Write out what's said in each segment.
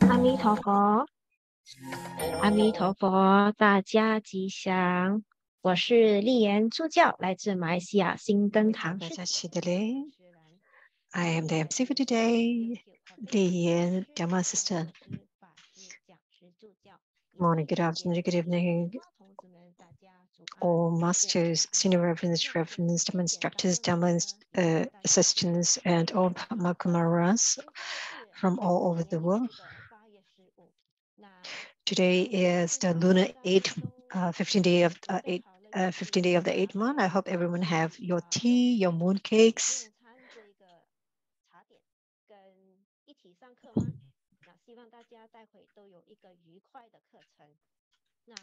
阿弥陀佛，阿弥陀佛，大家吉祥。我是立言助教，来自马来西亚新灯堂。I am the MC for today, Lian, Dharma assistant. Good morning, good afternoon, good evening, all masters, senior reverends, Dharma instructors, Dharma assistants, and all Makumaras from all over the world. Today is the lunar 15th day of the 8th month. I hope everyone have your tea, your moon cakes.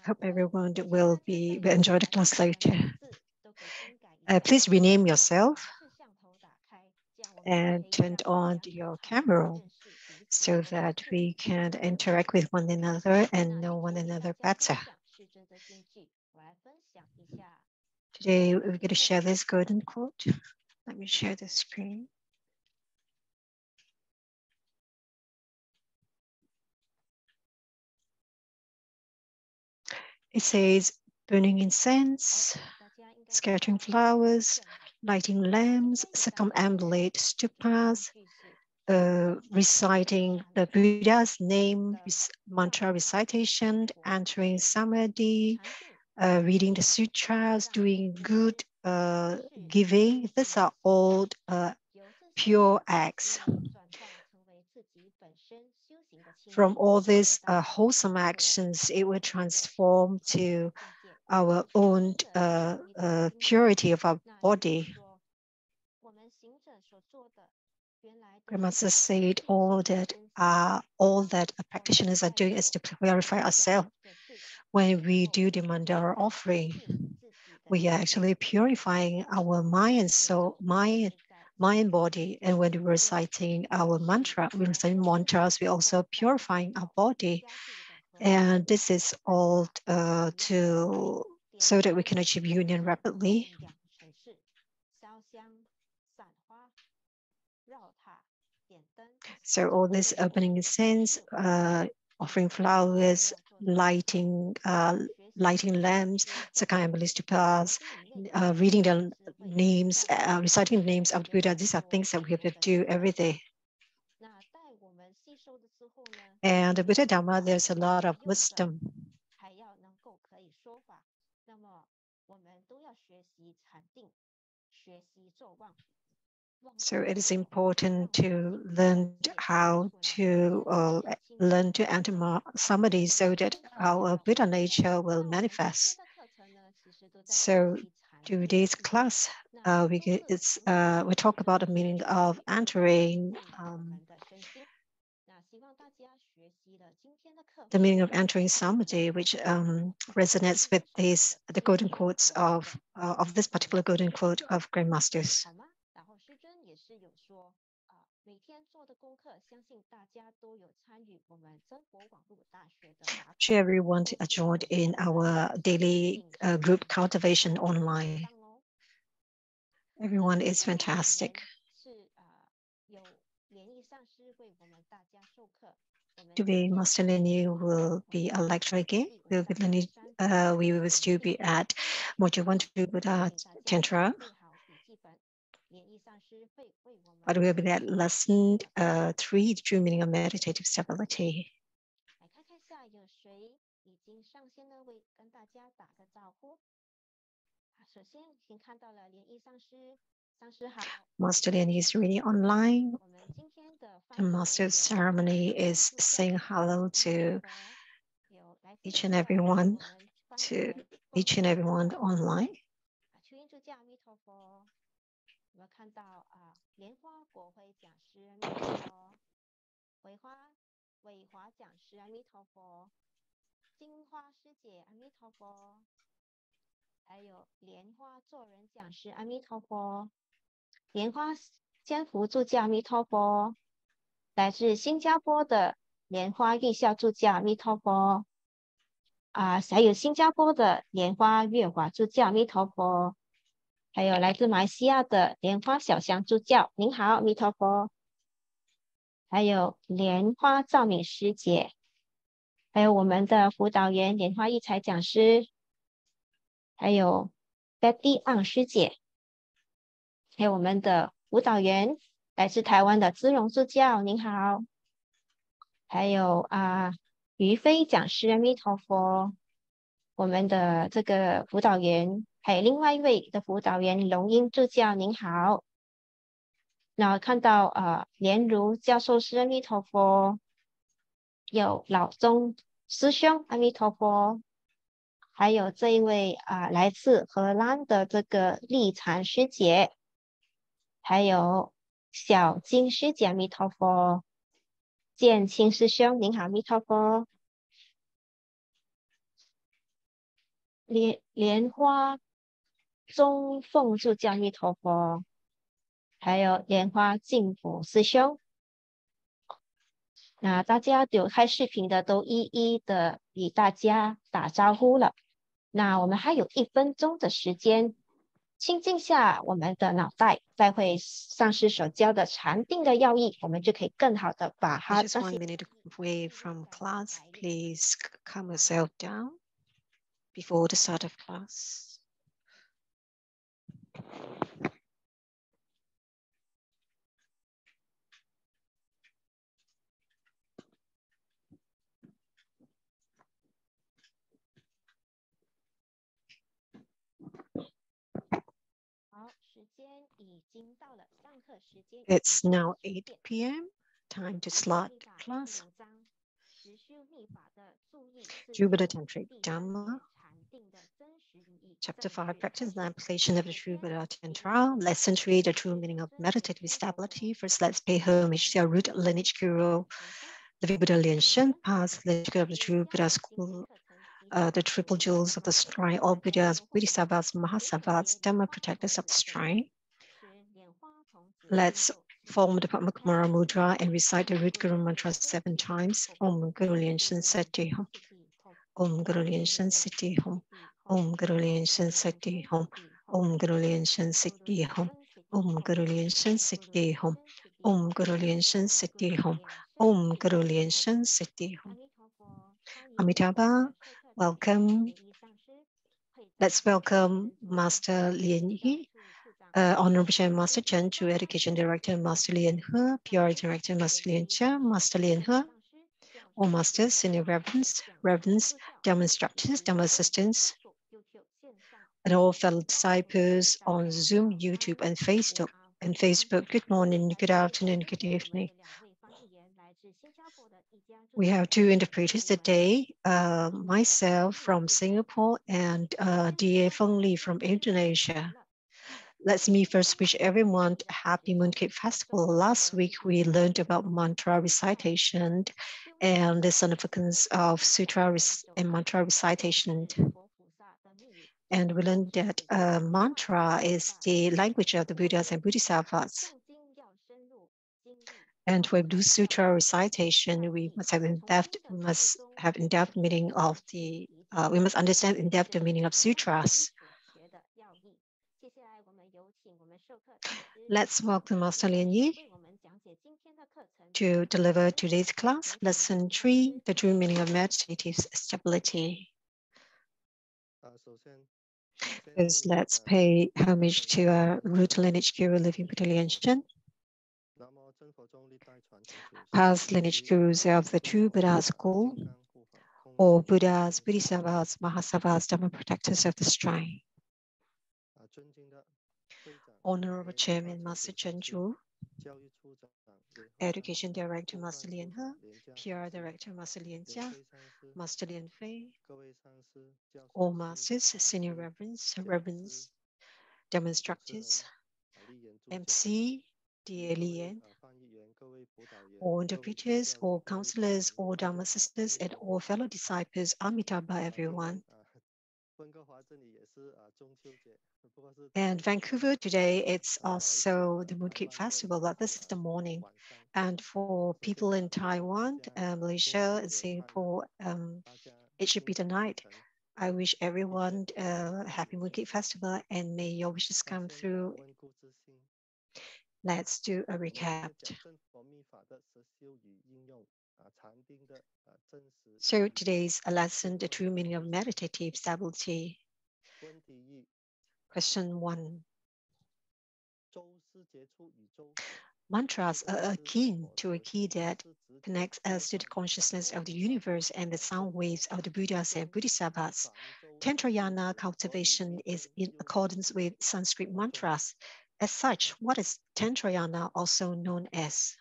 Hope everyone will enjoy the class later. Please rename yourself and turn on your camera so that we can interact with one another and know one another better. Today, we're going to share this golden quote. Let me share the screen. It says, burning incense, scattering flowers, lighting lamps, circumambulate stupas, reciting the Buddha's name, mantra recitation, entering samadhi, reading the sutras, doing good giving. These are all pure acts. From all these wholesome actions, it will transform to our own purity of our body. Grandmaster said all that practitioners are doing is to purify ourselves. When we do the mandala offering, we are actually purifying our mind and soul, mind and body. And when we're reciting our mantra, we recite mantras, we're also purifying our body. And this is all so that we can achieve union rapidly. So all this opening incense, offering flowers, lighting lighting lamps, Sakayamalistupas, reading the names, reciting the names of the Buddha. These are things that we have to do every day. And the Buddha Dharma, there's a lot of wisdom. So it is important to learn how to learn to enter samadhi so that our Buddha nature will manifest. So today's class, we talk about the meaning of entering the meaning of entering samadhi, which resonates with the golden quotes of this particular golden quote of Grand Masters. Sure, everyone joined in our daily group cultivation online. Everyone is fantastic. Today, Master Lian will be a lecturer again. We will still be at Module 1 to Buddha Tantra. But we'll be at lesson 3, the true meaning of meditative stability. Master Lian is really online. The Master Ceremony is saying hello to each and everyone online. Betty 昂师姐，还有我们的辅导员，来自台湾的资荣助教，您好。还有于飞讲师，阿弥陀佛。我们的这个辅导员，还有另外一位的辅导员龙英助教，您好。那看到莲如教授师，阿弥陀佛。有老宗师兄，阿弥陀佛。还有这一位来自荷兰的这个丽禅师姐，还有小金师姐，阿弥陀佛。建清师兄，您好，阿弥陀佛。莲花中凤助教，阿弥陀佛。还有莲花净福师兄。那大家有开视频的都一一的与大家打招呼了。那我们还有1分钟的时间，清静下我们的脑袋，再会上师所教的禅定的要义，我们就可以更好的把它。Just 1 minute away from class, please calm yourself down before the start of class. It's now 8 p.m. Time to start class. True Buddha Tantric Dharma. Chapter 5, Practice and Application of the True Buddha Tantra. Lesson 3, the true meaning of meditative stability. First, let's pay homage to our root lineage guru, the Buddha Lian Shen, past lineage of the True Buddha School, the triple jewels of the shrine, all Buddhas, Bodhisattvas, Mahasattvas, Dharma protectors of the shrine. Let's form the Padmakumara Mudra and recite the root Guru mantra 7 times. Om Guru Lian Shen Sati Hum. Om Guru Lian Shen Sati Hum. Om Guru Lian Shen Sati Hum. Om Guru Lian Shen Sati Hum. Om Guru Lian Shen Sati Hum. Om Guru Lian Shen Sati Hum. Om Guru Lian Shen Sati Hum. Amitabha, welcome Let's welcome Master Lian, Honorable Chair Master Chen, Chu Education Director Master Lian He, PR Director Master Lian Chen, Master Lian He, all masters, senior reverends, Dharma instructors, Dharma assistants, and all fellow disciples on Zoom, YouTube, and Facebook. Good morning, good afternoon, good evening. We have two interpreters today, myself from Singapore and DA Feng Li from Indonesia. Let me first wish everyone a happy Mooncake Festival. Last week, we learned about mantra recitation and the significance of sutra and mantra recitation. And we learned that mantra is the language of the Buddhas and Bodhisattvas. And when we do sutra recitation, we must have in-depth meaning of the, we must understand in-depth the meaning of sutras. Let's welcome Master Lian Yi to deliver today's class, Lesson 3, the true meaning of meditative stability. First, let's pay homage to our root lineage guru, Living Buddha Lian Shen. Past lineage gurus of the true Buddha school, or Buddhas, Bodhisattvas, Mahasattvas, Dharma protectors of the shrine. Honorable Chairman Master Chen Zhu, Education Director Master Lian He, PR Director Master Lian Jia, Master Lian Fei, all masters, senior reverends, Dharma instructors, MC, DA Lian, all interpreters, all counselors, all Dharma sisters, and all fellow disciples, Amitabha everyone. And Vancouver today, it's also the Mooncake Festival, but this is the morning. And for people in Taiwan, Malaysia, and Singapore, it should be the night. I wish everyone a happy Mooncake Festival and may your wishes come through. Let's do a recap. So today's lesson, the true meaning of meditative stability. Question 1. Mantras are akin to a key that connects us to the consciousness of the universe and the sound waves of the Buddhas and Bodhisattvas. Tantrayana cultivation is in accordance with Sanskrit mantras. As such, what is Tantrayana also known as?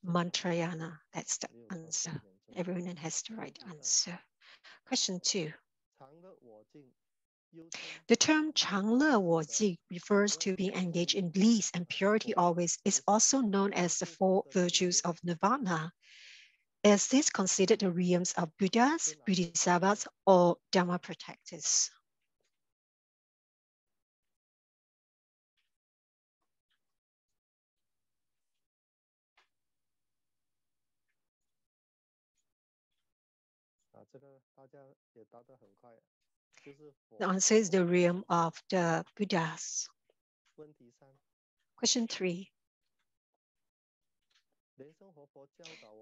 Mantrayana, that's the answer. Everyone has the right answer. Question 2. The term Changle Wojing refers to being engaged in bliss and purity always. Is also known as the 4 virtues of nirvana. Is this considered the realms of Buddhas, Bodhisattvas, or Dharma protectors? The answer is the realm of the Buddhas. Question 3.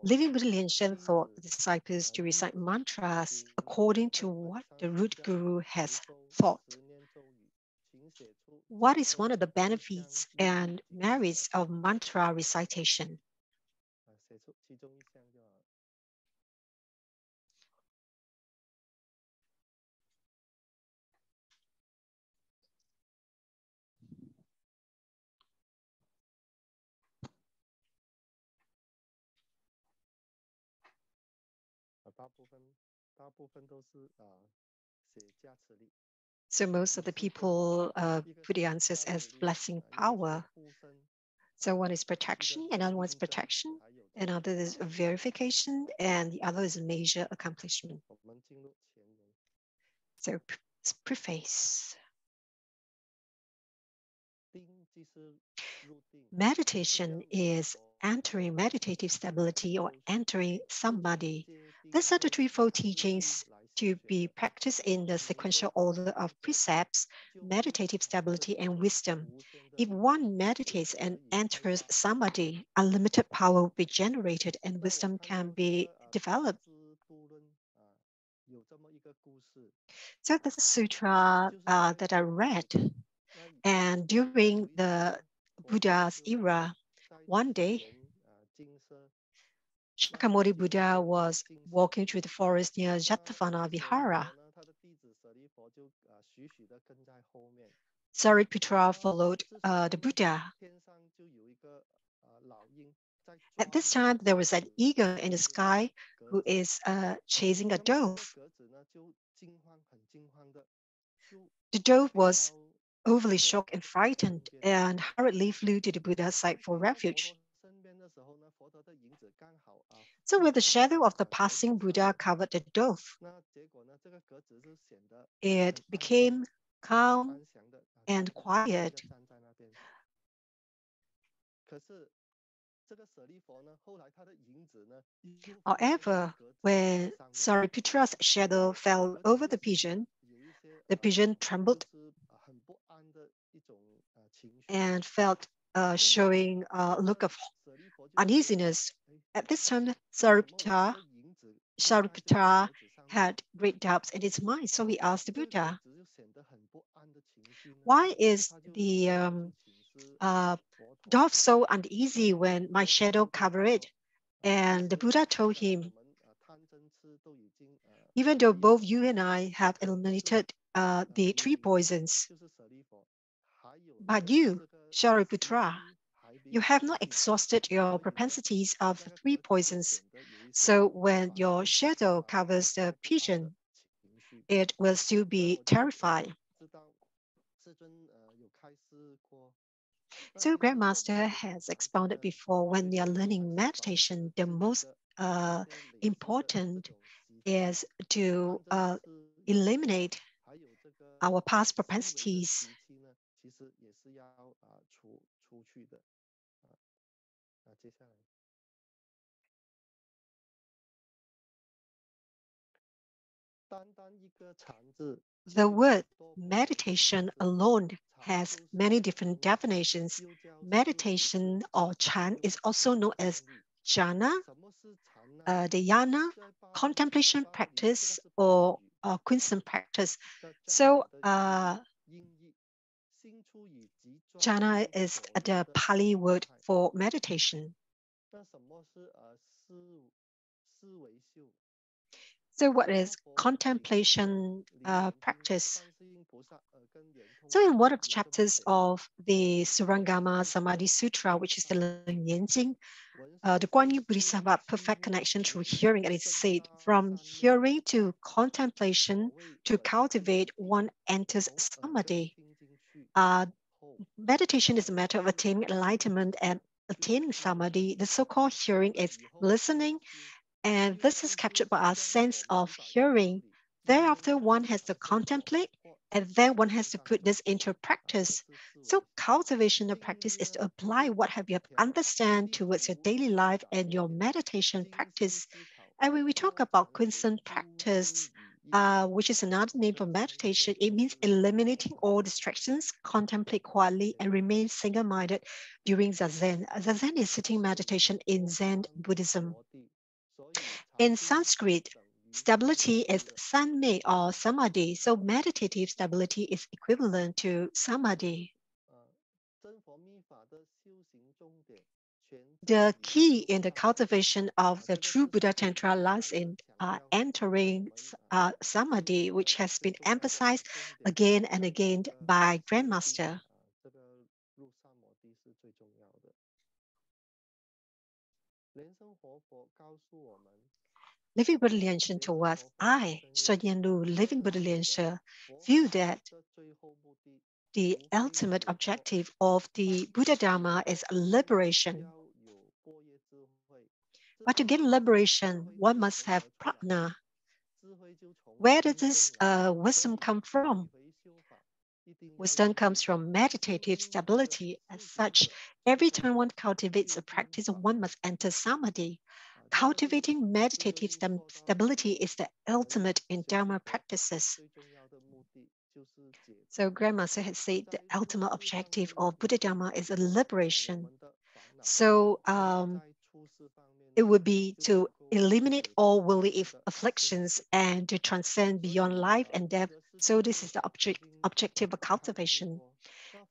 Living Buddha Lian Shen taught the disciples to recite mantras according to what the root guru has taught. What is one of the benefits and merits of mantra recitation? So most of the people put the answers as blessing power. So one is protection, another one is protection, another is verification, and the other is major accomplishment. So preface. Meditation is entering meditative stability or entering samadhi. These are the threefold teachings to be practiced in the sequential order of precepts, meditative stability, and wisdom. If one meditates and enters samadhi, unlimited power will be generated and wisdom can be developed. So that's a sutra that I read. And during the Buddha's era, one day, Shakyamuni Buddha was walking through the forest near Jatavana Vihara. Sariputta followed the Buddha. At this time, there was an eagle in the sky who is chasing a dove. The dove was overly shocked and frightened and hurriedly flew to the Buddha's side for refuge. So with the shadow of the passing Buddha covered the dove, it became calm and quiet. However, when Sariputra's shadow fell over the pigeon trembled and felt showing a look of uneasiness. At this time, Sariputta had great doubts in his mind, so he asked the Buddha, why is the dove so uneasy when my shadow covered it? And the Buddha told him, even though both you and I have eliminated the three poisons, but you, Shariputra, you have not exhausted your propensities of the three poisons. So when your shadow covers the pigeon, it will still be terrified. So Grandmaster has expounded before, when we are learning meditation, the most important is to eliminate our past propensities. The word meditation alone has many different definitions. Meditation or Chan is also known as jhana, dhyana, contemplation practice, or quiescent practice. So jhana is the Pali word for meditation. So what is contemplation practice? So in one of the chapters of the Surangama Samadhi Sutra, which is the Lian, the Guan Yu Bodhisattva perfect connection through hearing, and it said, from hearing to contemplation to cultivate, one enters samadhi. Meditation is a matter of attaining enlightenment and attaining samadhi. The so-called hearing is listening, and this is captured by our sense of hearing. Thereafter, one has to contemplate, and then one has to put this into practice. So cultivation of practice is to apply what have you understand towards your daily life and your meditation practice. And when we talk about quiescent practice, which is another name for meditation, it means eliminating all distractions, contemplate quietly, and remain single-minded during Zazen. Zazen is sitting meditation in Zen Buddhism. In Sanskrit, stability is sanme or samadhi, so meditative stability is equivalent to samadhi. The key in the cultivation of the true Buddha Tantra lies in entering samadhi, which has been emphasized again and again by Grandmaster. Living Buddha Lian told us, I, Shyan Lu, Living Buddha Lian view that the ultimate objective of the Buddha Dharma is liberation. But to get liberation, one must have prajna. Where does this wisdom come from? Wisdom comes from meditative stability. As such, every time one cultivates a practice, one must enter samadhi. cultivating meditative stability is the ultimate in Dharma practices. So Grandmaster has said the ultimate objective of Buddha Dharma is a liberation. So it would be to eliminate all worldly afflictions and to transcend beyond life and death. So this is the objective of cultivation.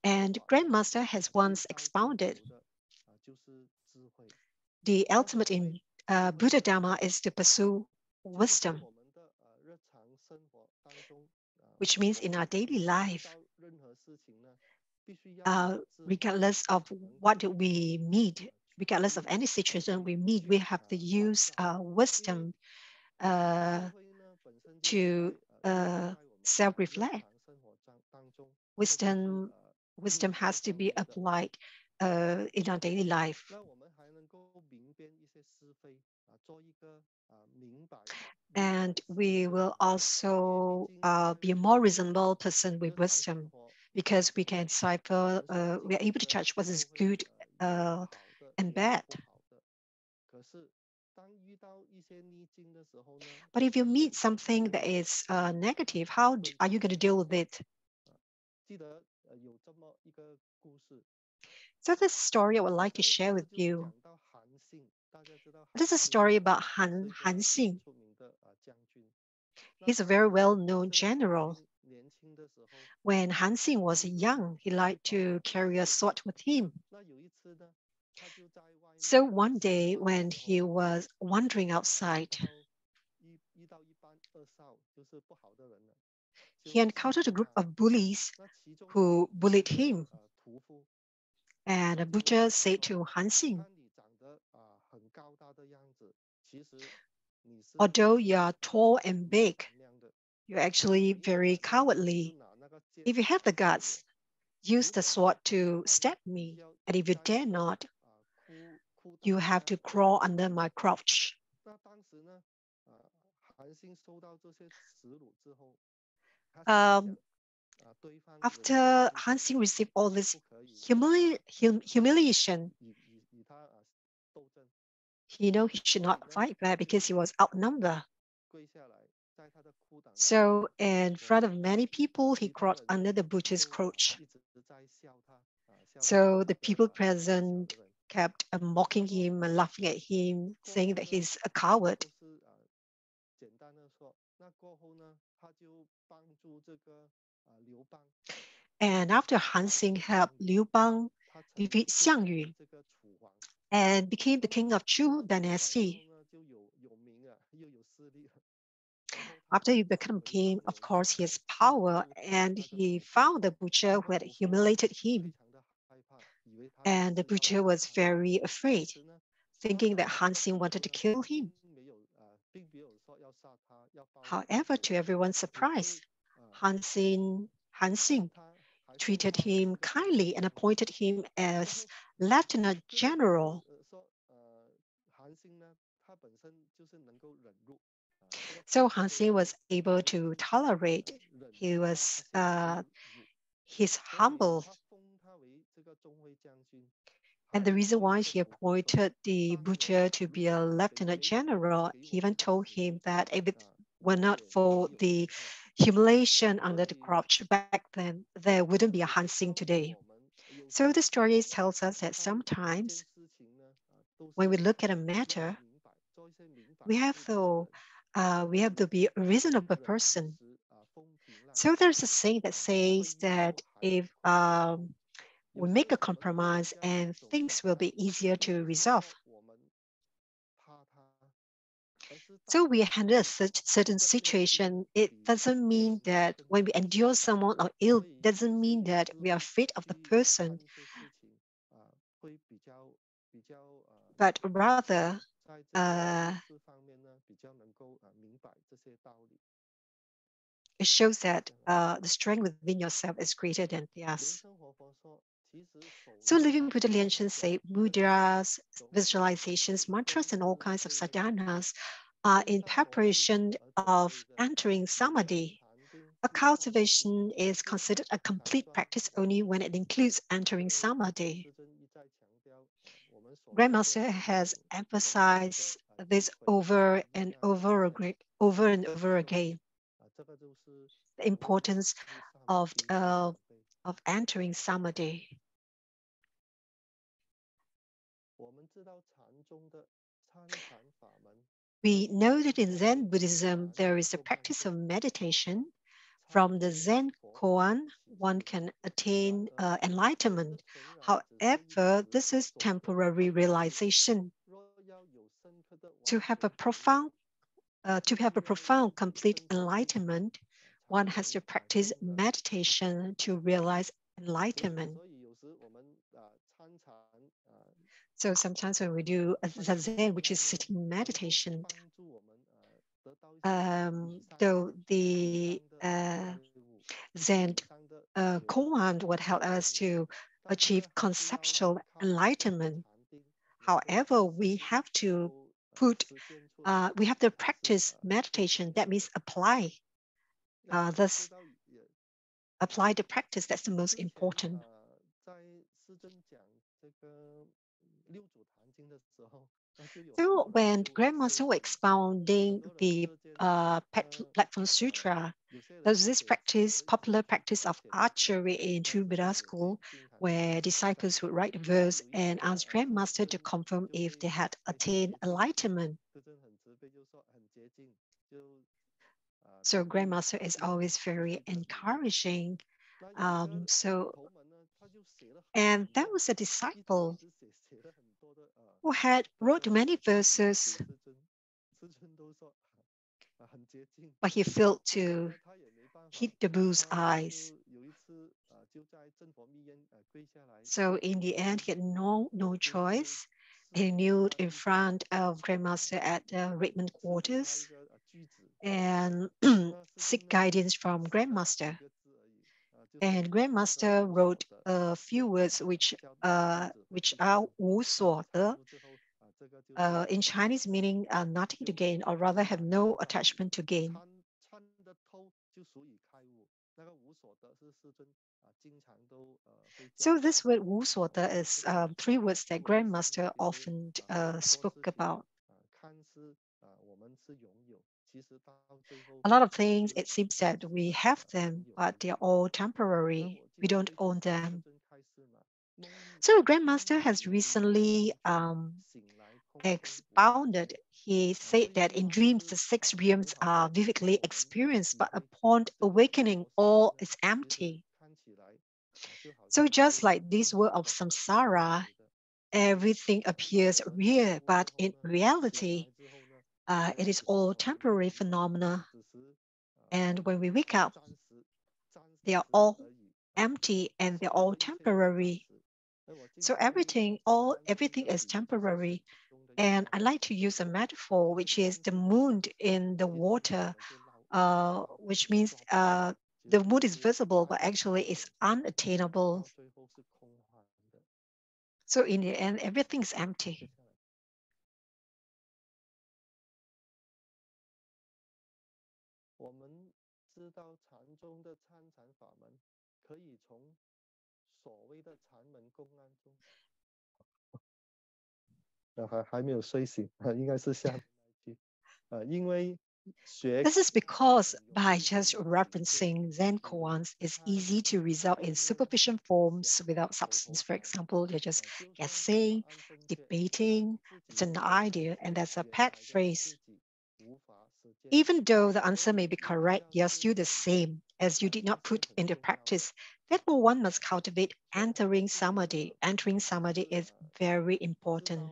And Grandmaster has once expounded the ultimate in Buddha Dharma is to pursue wisdom, which means in our daily life, regardless of what we meet, regardless of any situation we meet, we have to use wisdom to self-reflect. Wisdom has to be applied in our daily life. And we will also be a more reasonable person with wisdom, because we can decipher, we are able to judge what is good and bad. But if you meet something that is negative, how are you going to deal with it? So this story I would like to share with you. This is a story about Han Xing. He's a very well-known general. When Han Xing was young, he liked to carry a sword with him. So one day when he was wandering outside, he encountered a group of bullies who bullied him. And a butcher said to Han Xing, although you are tall and big, you're actually very cowardly. If you have the guts, use the sword to stab me. And if you dare not, you have to crawl under my crotch. After Han Xing received all this humiliation, he should not fight back because he was outnumbered. So in front of many people, he crawled under the butcher's crotch. So the people present kept mocking him and laughing at him, saying that he's a coward. And after Han Xing helped Liu Bang defeat Xiang Yu and became the king of Chu dynasty. After he became king, of course, he has power, and he found the butcher who had humiliated him. And the butcher was very afraid, thinking that Han Xing wanted to kill him. However, to everyone's surprise, Han Xing treated him kindly and appointed him as lieutenant general. So Han Xing was able to tolerate. He's humble. And the reason why he appointed the butcher to be a lieutenant general, he even told him that if it were not for the humiliation under the crotch back then, there wouldn't be a Han Xing today. So the story tells us that sometimes when we look at a matter, we have to be a reasonable person. So there's a saying that says that if we make a compromise and things will be easier to resolve. So we handle a certain situation. It doesn't mean that when we endure someone or ill, doesn't mean that we are afraid of the person, but rather it shows that the strength within yourself is greater than theirs. So living Buddha Lian say mudras, visualizations, mantras, and all kinds of sadhanas are in preparation of entering samadhi. A cultivation is considered a complete practice only when it includes entering samadhi. Grandmaster has emphasized this over and over again. The importance of entering samadhi. We know that in Zen Buddhism, there is a practice of meditation. From the Zen koan, one can attain enlightenment. However, this is temporary realization. To have a profound, complete enlightenment, one has to practice meditation to realize enlightenment. So sometimes when we do the Zen, which is sitting meditation, though the Zen koan would help us to achieve conceptual enlightenment. However, we have to practice meditation. That means apply. Thus, apply the practice. That's the most important. So when Grandmaster was expounding the Platform Sutra, there's this popular practice of archery in True Buddha school, where disciples would write a verse and ask Grandmaster to confirm if they had attained enlightenment. So Grandmaster is always very encouraging. And that was a disciple who had wrote many verses, but he failed to hit the bull's eyes. So in the end, he had no choice. He kneeled in front of Grandmaster at the Redmond quarters and seek guidance from Grandmaster. And Grandmaster wrote a few words which are 无所得, in Chinese meaning nothing to gain, or rather have no attachment to gain. So this word 无所得 is 3 words that Grandmaster often spoke about. A lot of things, it seems that we have them, but they're all temporary. We don't own them. So Grandmaster has recently expounded. He said that in dreams, the 6 realms are vividly experienced, but upon awakening, all is empty. So just like this world of samsara, everything appears real, but in reality, it is all temporary phenomena. And when we wake up, they are all empty and they're all temporary. So everything is temporary. And I like to use a metaphor, which is the moon in the water, which means the moon is visible, but actually it's unattainable. So in the end, everything is empty. This is because by just referencing Zen koans, it's easy to result in superficial forms without substance. For example, you're just guessing, debating, it's an idea, and that's a pet phrase. Even though the answer may be correct, you're still the same as you did not put into practice. Therefore, one must cultivate entering samadhi. Entering samadhi is very important.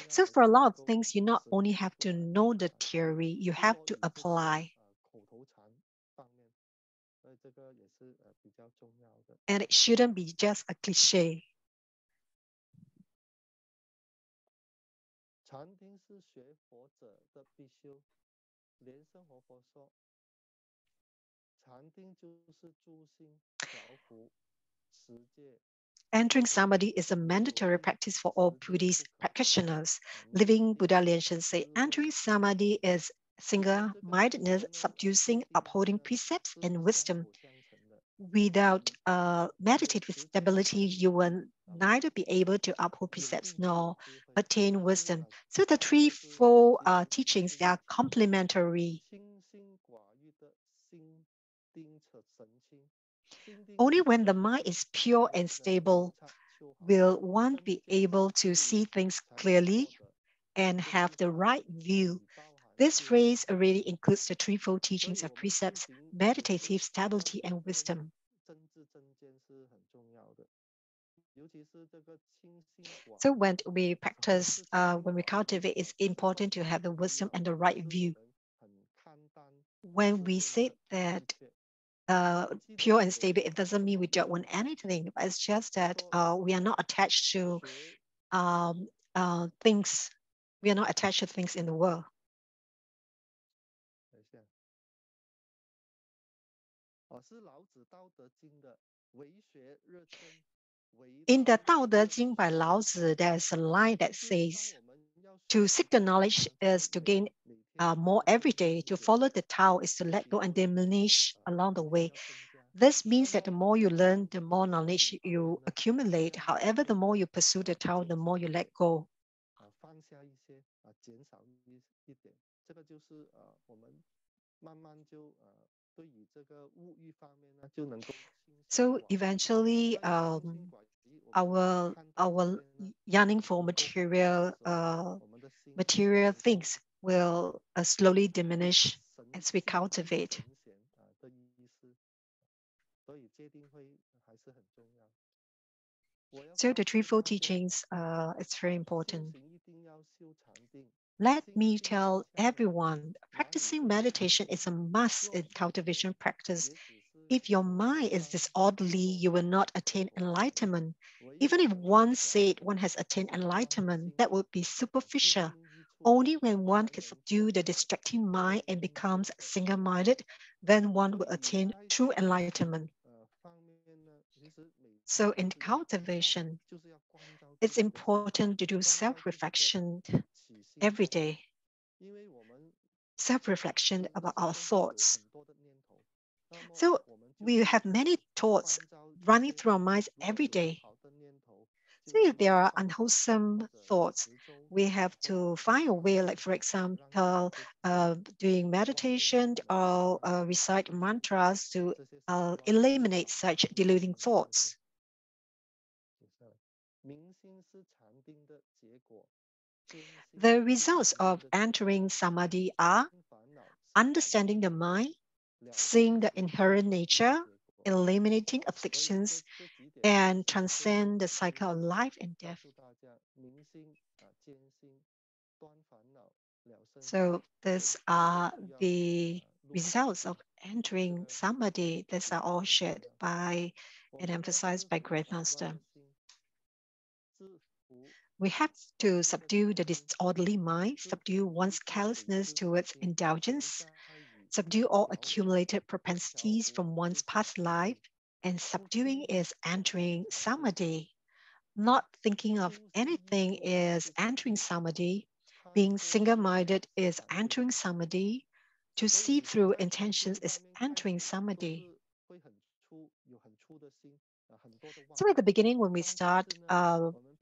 So for a lot of things, you not only have to know the theory, you have to apply. And it shouldn't be just a cliche. Entering samadhi is a mandatory practice for all Buddhist practitioners. Living Buddha Lian say, entering samadhi is single-mindedness, subduing, upholding precepts and wisdom. Without meditative stability, you will neither be able to uphold precepts nor attain wisdom. So the threefold teachings, they are complementary. Only when the mind is pure and stable will one be able to see things clearly and have the right view. This phrase already includes the threefold teachings of precepts, meditative, stability, and wisdom. So when we practice, when we cultivate, it's important to have the wisdom and the right view. When we say that pure and stable, it doesn't mean we don't want anything, but it's just that we are not attached to things. We are not attached to things in the world. In the Tao Te Ching by Lao Tzu, there's a line that says, to seek the knowledge is to gain more every day. To follow the Tao is to let go and diminish along the way. This means that the more you learn, the more knowledge you accumulate. However, the more you pursue the Tao, the more you let go. So eventually, our yearning for material things will slowly diminish as we cultivate. So the threefold teachings, it's very important. Let me tell everyone, practicing meditation is a must in cultivation practice. If your mind is disorderly, you will not attain enlightenment. Even if one said one has attained enlightenment, that would be superficial. Only when one can subdue the distracting mind and becomes single-minded, then one will attain true enlightenment. So in cultivation, it's important to do self-reflection every day. Self-reflection about our thoughts. So we have many thoughts running through our minds every day. So if there are unwholesome thoughts, we have to find a way, like for example, doing meditation or recite mantras to eliminate such deluding thoughts. The results of entering samadhi are understanding the mind, seeing the inherent nature, eliminating afflictions, and transcend the cycle of life and death. So these are the results of entering samadhi. These are all shared by and emphasized by Great Master. We have to subdue the disorderly mind, subdue one's carelessness towards indulgence, subdue all accumulated propensities from one's past life, and subduing is entering samadhi. Not thinking of anything is entering samadhi. Being single-minded is entering samadhi. To see through intentions is entering samadhi. So at the beginning, when we start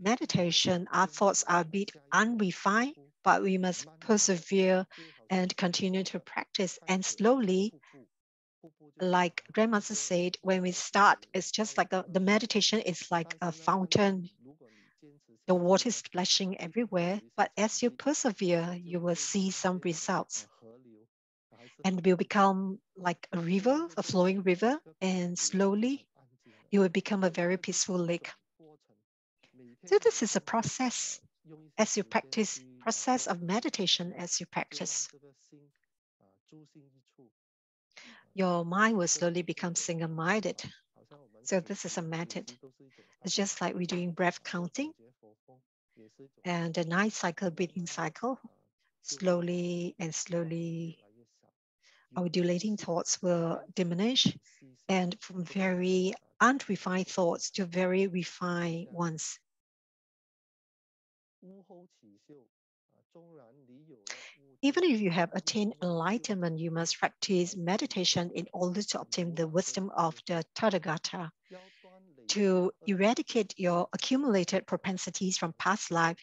meditation, our thoughts are a bit unrefined, but we must persevere and continue to practice. And slowly, like Grandmaster said, when we start, it's just like the meditation is like a fountain. The water is splashing everywhere, but as you persevere, you will see some results. And will become like a river, a flowing river, and slowly it will become a very peaceful lake. So this is a process as you practice, process of meditation as you practice. Your mind will slowly become single-minded. So this is a method. It's just like we're doing breath counting and the night cycle, breathing cycle. Slowly and slowly, our dilating thoughts will diminish, and from very unrefined thoughts to very refined ones. Even if you have attained enlightenment, you must practice meditation in order to obtain the wisdom of the Tathagata. to eradicate your accumulated propensities from past life,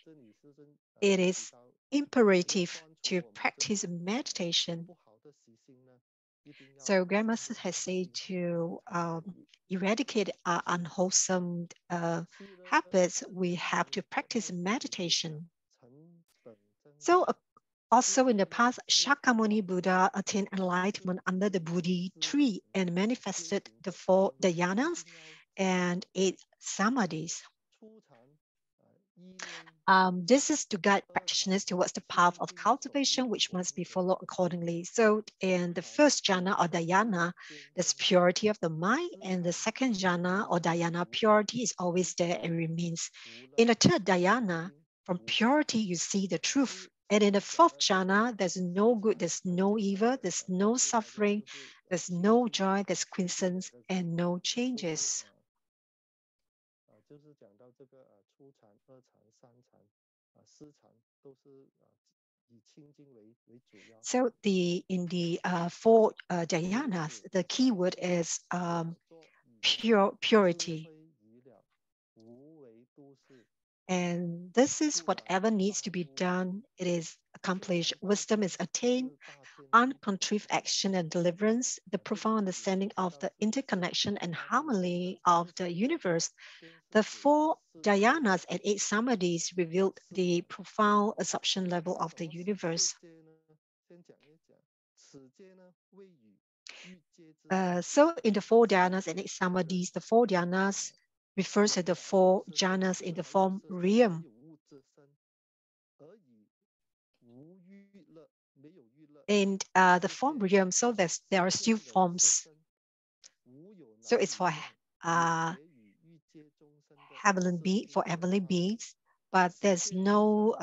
it is imperative to practice meditation. So Grandmaster has said to eradicate our unwholesome habits, we have to practice meditation. So also in the past, Shakyamuni Buddha attained enlightenment under the Bodhi tree and manifested the 4 dhyanas and 8 samadhis. This is to guide practitioners towards the path of cultivation, which must be followed accordingly. So in the first jhana or dhyana, there's purity of the mind, and the second jhana or dhyana, purity is always there and remains. In the third dhyana, from purity, you see the truth. And in the fourth jhana, there's no good, there's no evil, there's no suffering, there's no joy, there's quiescence, and no changes. So in the 4 dhyanas, the key word is purity. And this is whatever needs to be done, it is accomplished. Wisdom is attained, uncontrived action and deliverance, the profound understanding of the interconnection and harmony of the universe. The 4 dhyanas and 8 samadhis revealed the profound absorption level of the universe. So in the 4 dhyanas and 8 samadhis, the 4 dhyanas refers to the 4 jhanas in the form realm. And the form realm, so there are still forms. So it's for heavenly beings, but there's no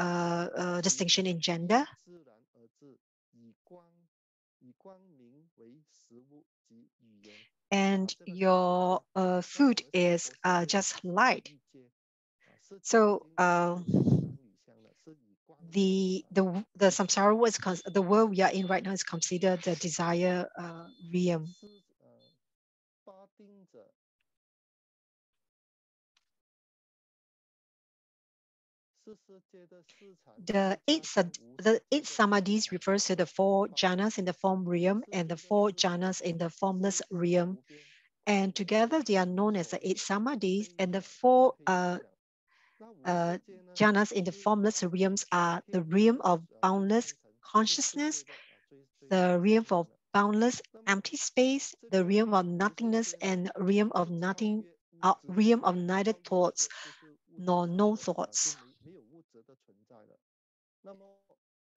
distinction in gender. And your food is just light. So the samsara was the world we are in right now is considered the desire realm. The eight samadhis refers to the 4 jhanas in the form realm and the 4 jhanas in the formless realm. And together they are known as the 8 samadhis, and the 4 jhanas in the formless realms are the realm of boundless consciousness, the realm of boundless empty space, the realm of nothingness, and realm of nothing, realm of neither thoughts nor no thoughts.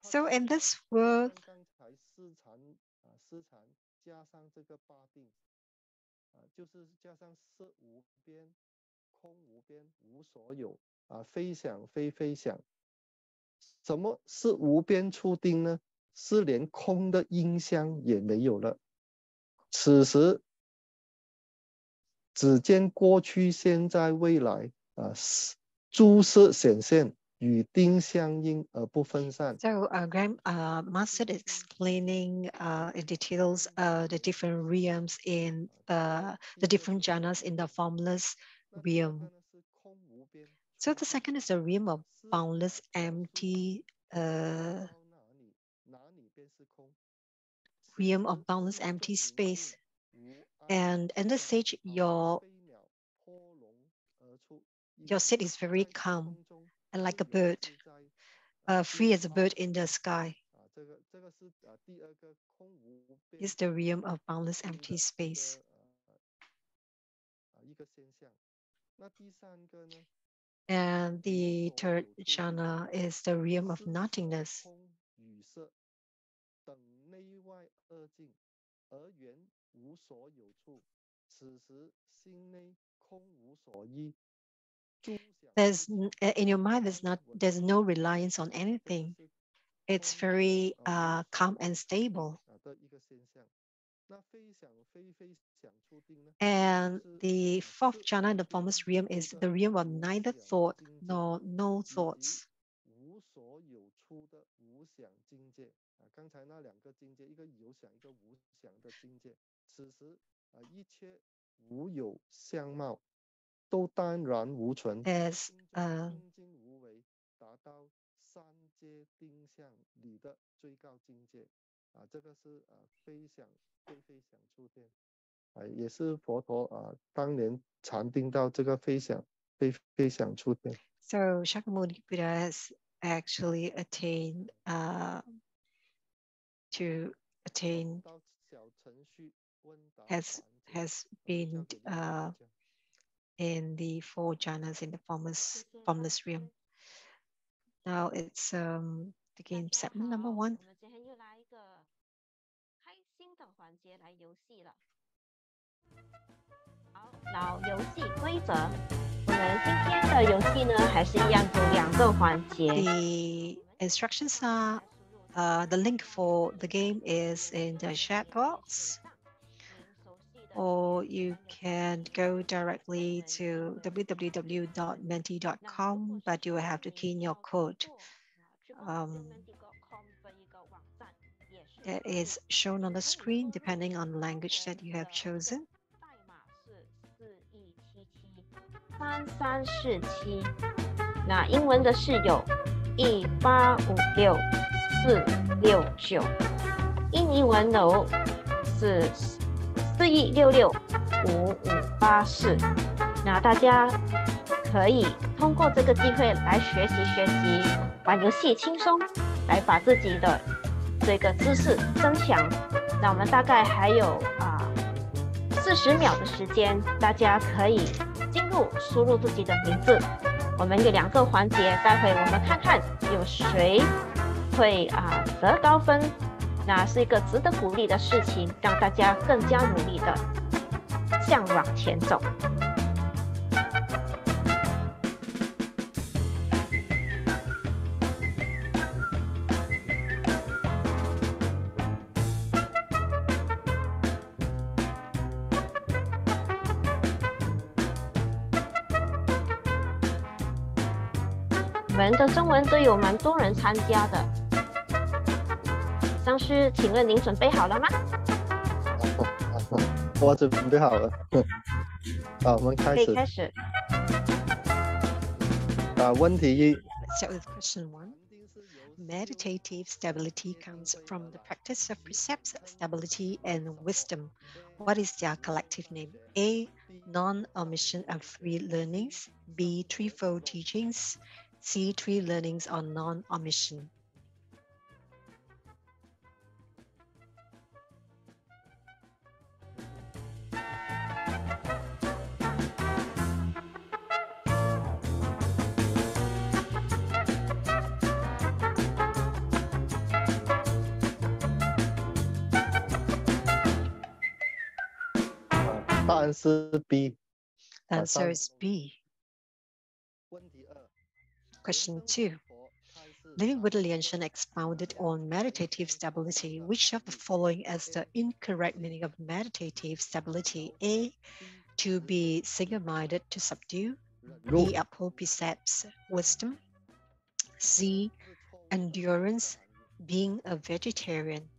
So in this world, So Master is explaining in details the different realms in the different jhanas in the formless realm. So the second is the realm of boundless empty realm of boundless empty space. And in this stage, your state is very calm and like a bird, free as a bird in the sky. Is the realm of boundless empty space. And the third jhana is the realm of nothingness. In your mind, there's no reliance on anything. It's very calm and stable. And the 4th jhana in the formless realm is the realm of neither thought nor no thoughts. as so Shakyamuni Buddha has actually attained to attain has been in the 4 jhanas in the formless realm. Now it's the game segment number 1. 好，游戏规则，我们今天的游戏呢，还是一样有2个环节。The instructions are the link for the game is in the chat box, or you can go directly to www.menti.com, but you will have to key in your code. That is shown on the screen depending on the language that you have chosen. 3347，那英文的是有1856469，印尼文的是41665584。那大家可以通过这个机会来学习玩游戏，轻松来把自己的这个知识增强。那我们大概还有40秒的时间，大家可以输入自己的名字。我们有2个环节，待会我们看看有谁会得高分，那是一个值得鼓励的事情，让大家更加努力的向往前走。我们的中文队有蛮多人参加的，上师，请问您准备好了吗？我准备好了。好，我们开始。可以开始。问题1。Let's start with question 1. Meditative stability comes from the practice of precepts, stability, and wisdom. What is their collective name? A. Non-omission of 3 learnings. B. Threefold teachings. C. 3 learnings on non-omission. Answer B. Answer is B. Question 2. Living Buddha Lian expounded on meditative stability. Which of the following is the incorrect meaning of meditative stability? A. To be single-minded to subdue. B. Uphold precepts, wisdom. C. Endurance, being a vegetarian.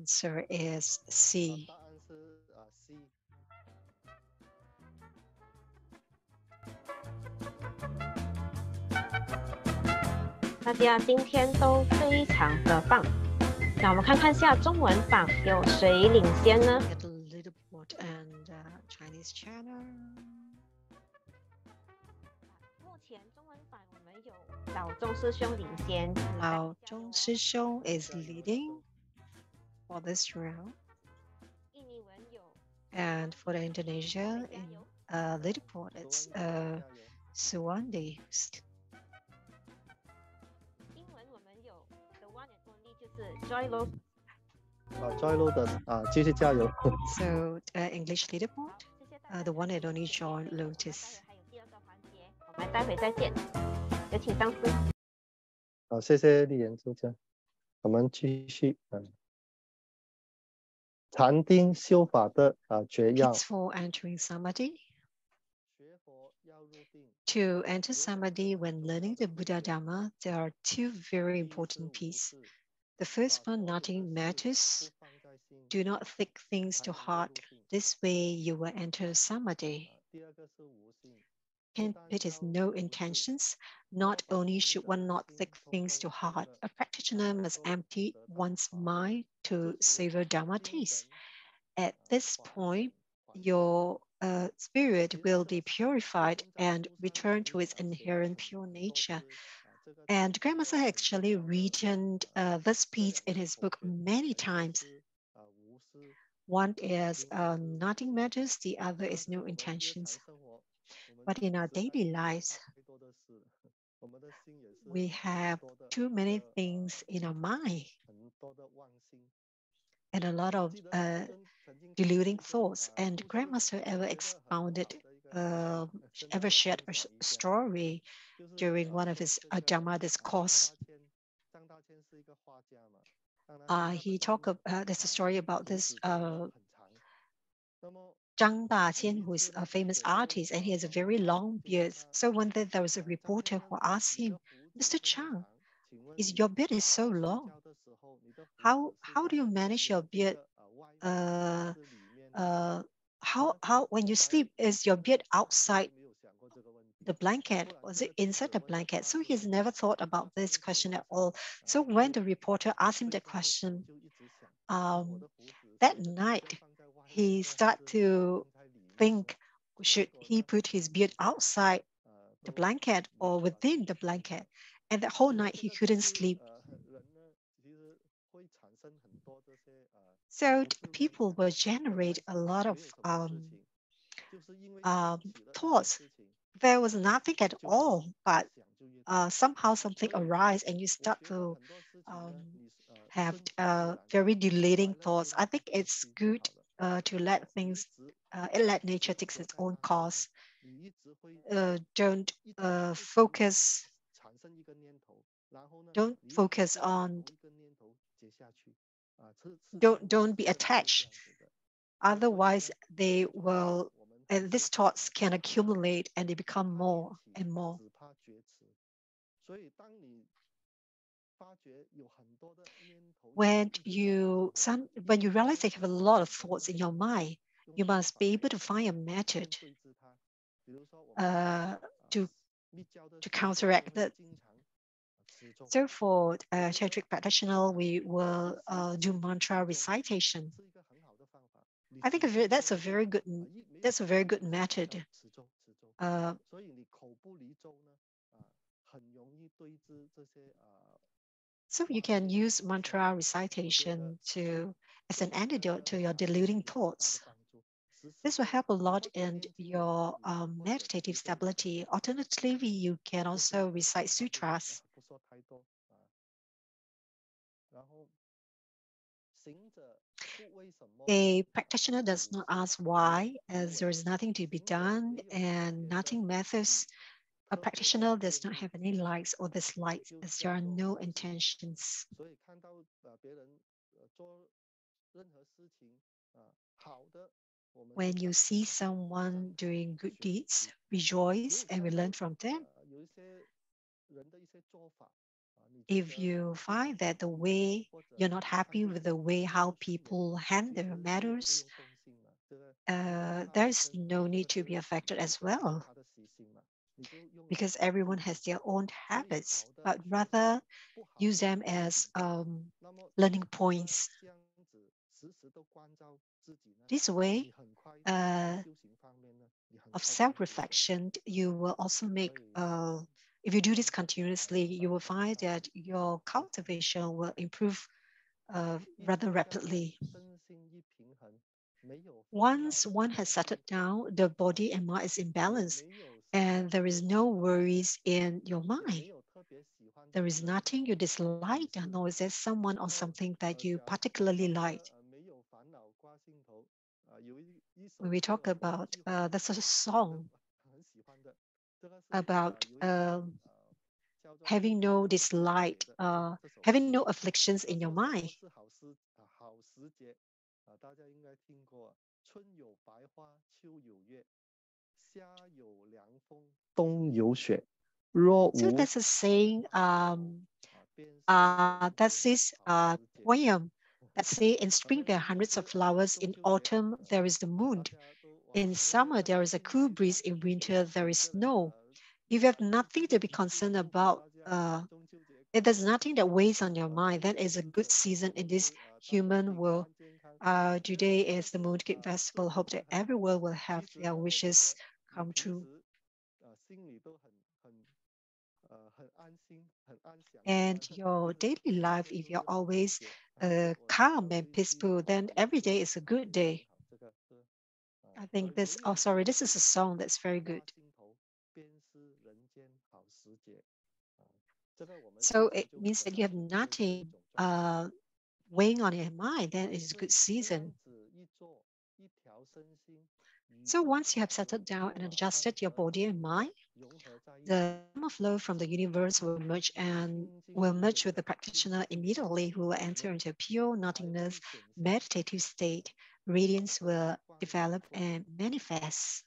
Answer is C. 大家今天都非常的棒。那我们看看下中文榜有谁领先呢？ 目前中文榜我们有老中师兄领先。老中师兄 is leading for this round. And for the Indonesia in leaderboard, it's Suwandi. 英文我们有 the one and only 就是 Joy Lo。Joy Lo 的继续加油。So English leaderboard, the one and only Joy Lotus. 还有第2个环节，我们待会再见。有请上司。好，谢谢丽妍助教。我们继续。禅定修法的诀要。 Peaceful entering samadhi. To enter samadhi when learning the Buddha Dharma, there are two very important pieces. The first one, nothing matters. Do not think things to heart. This way you will enter samadhi. It is no intentions. Not only should one not think things to heart, a practitioner must empty one's mind to savor Dharma taste. At this point, your spirit will be purified and return to its inherent pure nature. And Grandmaster actually written this piece in his book many times. One is nothing matters, the other is no intentions. But in our daily lives, we have too many things in our mind and a lot of deluding thoughts. And Grandmaster ever expounded, ever shared a story during one of his Dharma discourse. He talked about, there's a story about this Zhang Daqian, who is a famous artist, and he has a very long beard. So one day there was a reporter who asked him, Mr. Chang, your beard is so long. How do you manage your beard? How when you sleep, is your beard outside the blanket? Was it inside the blanket? So he's never thought about this question at all. So when the reporter asked him the question, that night he started to think, should he put his beard outside the blanket or within the blanket? And the whole night he couldn't sleep. So people will generate a lot of thoughts. There was nothing at all, but somehow something arises and you start to have very deleting thoughts. I think it's good to let things, let nature take its own course. Don't focus on, don't be attached. Otherwise, they will, and these thoughts can accumulate and they become more and more. When you realize that you have a lot of thoughts in your mind, you must be able to find a method to counteract that. So for Tantric practitioner, we will do mantra recitation. I think that's a very good method. So you can use mantra recitation as an antidote to your deluding thoughts. This will help a lot in your meditative stability. Alternatively, you can also recite sutras. A practitioner does not ask why, as there is nothing to be done and nothing matters. A practitioner does not have any likes or dislikes, as there are no intentions. When you see someone doing good deeds, rejoice and we learn from them. If you find that the way you're not happy with the way how people handle matters, there's no need to be affected as well, because everyone has their own habits, but rather use them as learning points. This way of self-reflection, you will also make, if you do this continuously, you will find that your cultivation will improve rather rapidly. Once one has settled down, the body and mind is in balance, and there is no worries in your mind. There is nothing you dislike, nor is there someone or something that you particularly like. When we talk about, there's a song about having no dislike, having no afflictions in your mind. So there's a saying, that's this poem that say, in spring there are hundreds of flowers, in autumn there is the moon, in summer there is a cool breeze, in winter there is snow. If you have nothing to be concerned about, if there's nothing that weighs on your mind, that is a good season in this human world. Today is the Mooncake Festival. Hope that everyone will have their wishes come true. And your daily life, if you're always calm and peaceful, then every day is a good day. I think this, oh, sorry, this is a song that's very good. So it means that you have nothing weighing on your mind, then it's a good season. So once you have settled down and adjusted your body and mind, the Dharma flow from the universe will merge with the practitioner immediately, who will enter into a pure nothingness meditative state. Radiance will develop and manifest.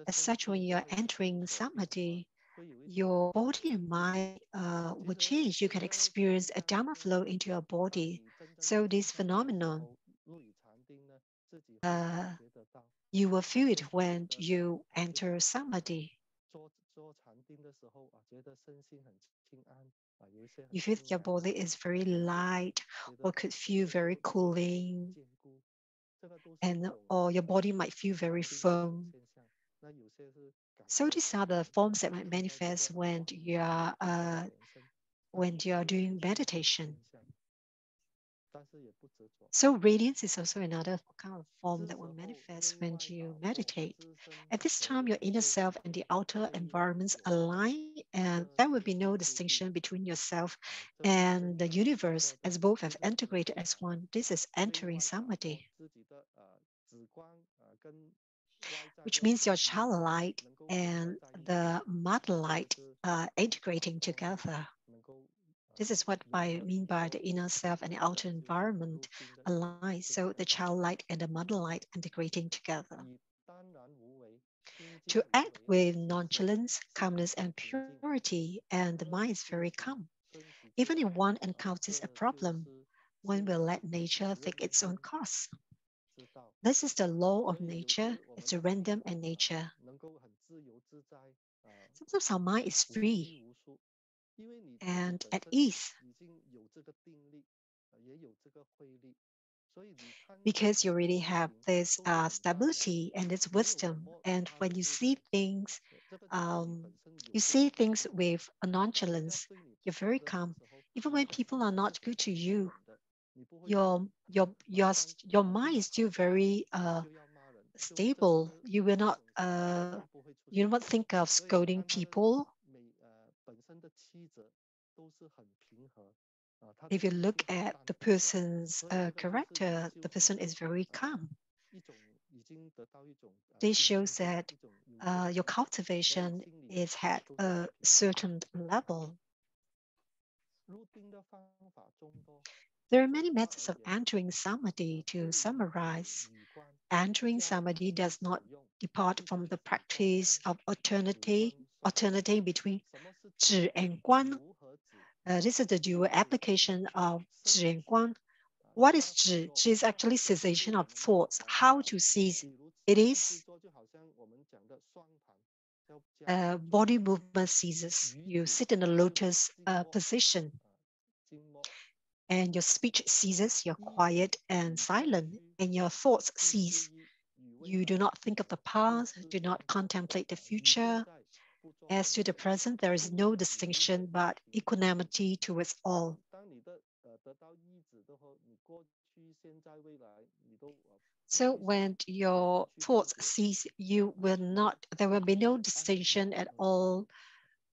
As such, when you're entering samadhi, your body and mind will change. You can experience a Dharma flow into your body. So this phenomenon, you will feel it when you enter samadhi. You feel your body is very light, or could feel very cooling, or your body might feel very firm. So these are the forms that might manifest when you are doing meditation. So radiance is also another kind of form that will manifest when you meditate. At this time, your inner self and the outer environments align, and there will be no distinction between yourself and the universe, as both have integrated as one. This is entering samadhi, which means your child light and the mother light integrating together. This is what I mean by the inner self and the outer environment align. So the child light and the mother light integrating together. To act with nonchalance, calmness, and purity, and the mind is very calm. Even if one encounters a problem, one will let nature take its own course. This is the law of nature. It's a random in nature. Sometimes our mind is free and at ease because you really have this stability and this wisdom. And when you see things with a nonchalance. You're very calm. Even when people are not good to you, your mind is still very stable. You will not think of scolding people. If you look at the person's character, the person is very calm. This shows that your cultivation is at a certain level. There are many methods of entering samadhi. To summarize, entering samadhi does not depart from the practice of alternating between zhi and guan. This is the dual application of zhi and guan. What is zhi? Zhi is actually cessation of thoughts. How to cease? It is body movement ceases. You sit in a lotus position and your speech ceases. You're quiet and silent and your thoughts cease. You do not think of the past, do not contemplate the future. As to the present, there is no distinction but equanimity towards all. So when your thoughts cease, there will be no distinction at all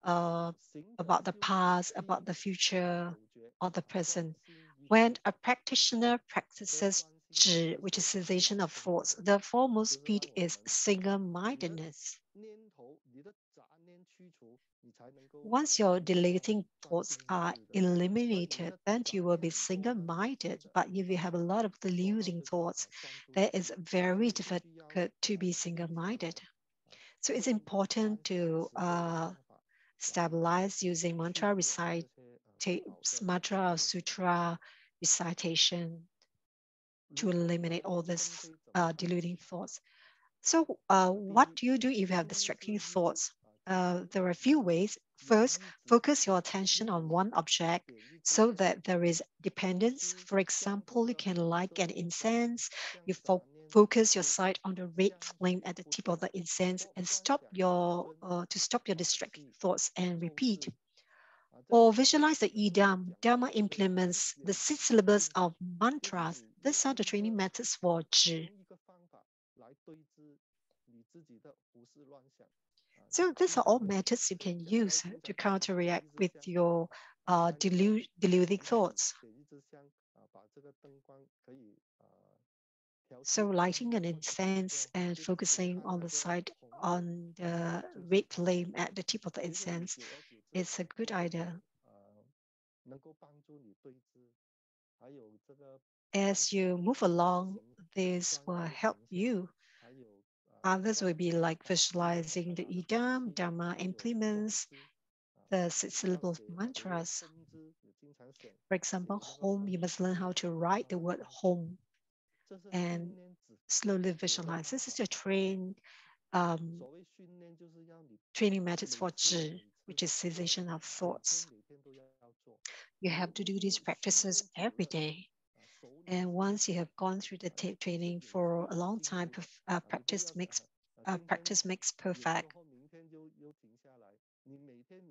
about the past, about the future, or the present. When a practitioner practices zhi, which is cessation of thoughts, the foremost speed is single-mindedness. Once your deleting thoughts are eliminated, then you will be single-minded. But if you have a lot of deluding thoughts, that is very difficult to be single-minded. So it's important to stabilize using mantra or sutra recitation to eliminate all this deluding thoughts. So what do you do if you have distracting thoughts? There are a few ways. First, focus your attention on one object so that there is dependence. For example, you can light an incense. You focus your sight on the red flame at the tip of the incense and stop your distracting thoughts and repeat. Or visualize the idam. Dharma implements the 6 syllables of mantras. These are the training methods for zhi. So these are all methods you can use to counteract with your deluding thoughts. So lighting an incense and focusing on the sight on the red flame at the tip of the incense is a good idea. As you move along, this will help you. Others will be like visualizing the idam, Dharma implements, the 6 syllable mantras. For example, home, you must learn how to write the word home and slowly visualize. This is your training methods for zhi, which is cessation of thoughts. You have to do these practices every day. And once you have gone through the training for a long time, practice makes perfect.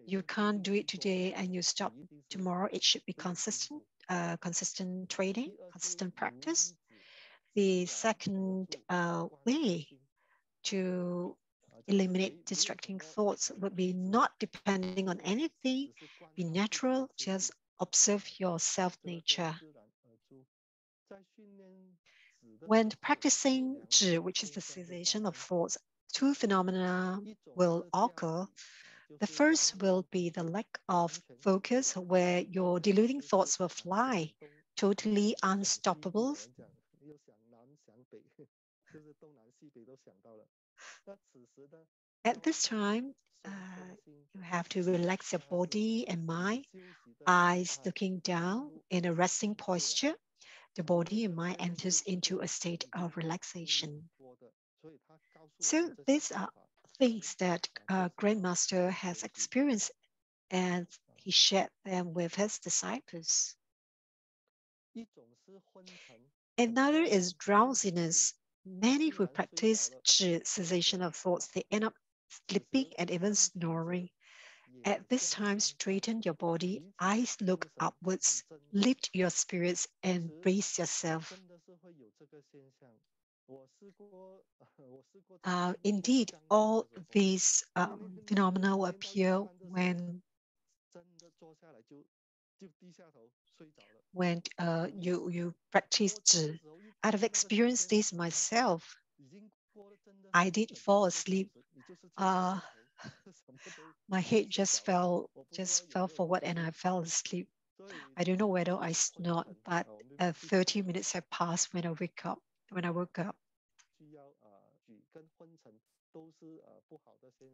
You can't do it today and you stop tomorrow. It should be consistent training, consistent practice. The second way to eliminate distracting thoughts would be not depending on anything, be natural, just observe your self-nature. When practicing zhi, which is the cessation of thoughts, two phenomena will occur. The first will be the lack of focus, where your deluding thoughts will fly, totally unstoppable. At this time, you have to relax your body and mind, eyes looking down in a resting posture. The body and mind enters into a state of relaxation. So these are things that Grandmaster has experienced and he shared them with his disciples. Another is drowsiness. Many who practice cessation of thoughts, they end up sleeping and even snoring. At this time, straighten your body, eyes look upwards, lift your spirits, and brace yourself. Indeed, all these phenomena will appear when you practice zhi. Out of experience this myself, I did fall asleep. My head just fell forward and I fell asleep. I don't know whether I snored, but 30 minutes had passed when I woke up.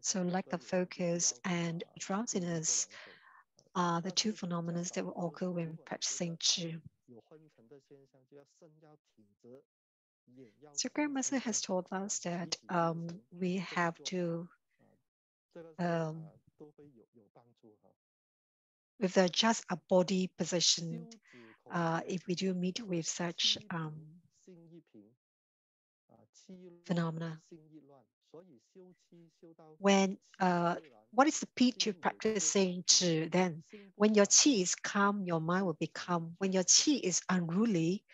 So lack of focus and drowsiness are the two phenomena that will occur when practicing zhi. So Grandmaster has told us that we have to with just a body position, if we do meet with such phenomena. When what is the key to practicing zhi then? When your qi is calm, your mind will be calm. When your qi is unruly,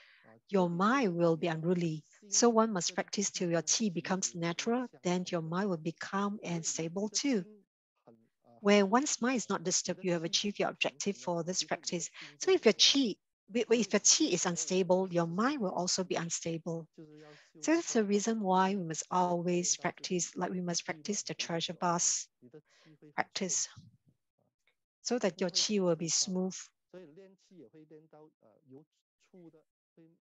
your mind will be unruly. So one must practice till your qi becomes natural, then your mind will be calm and stable too. When one's mind is not disturbed, you have achieved your objective for this practice. So if your qi is unstable, your mind will also be unstable. So that's the reason why we must always practice, like we must practice the treasure bus practice so that your qi will be smooth.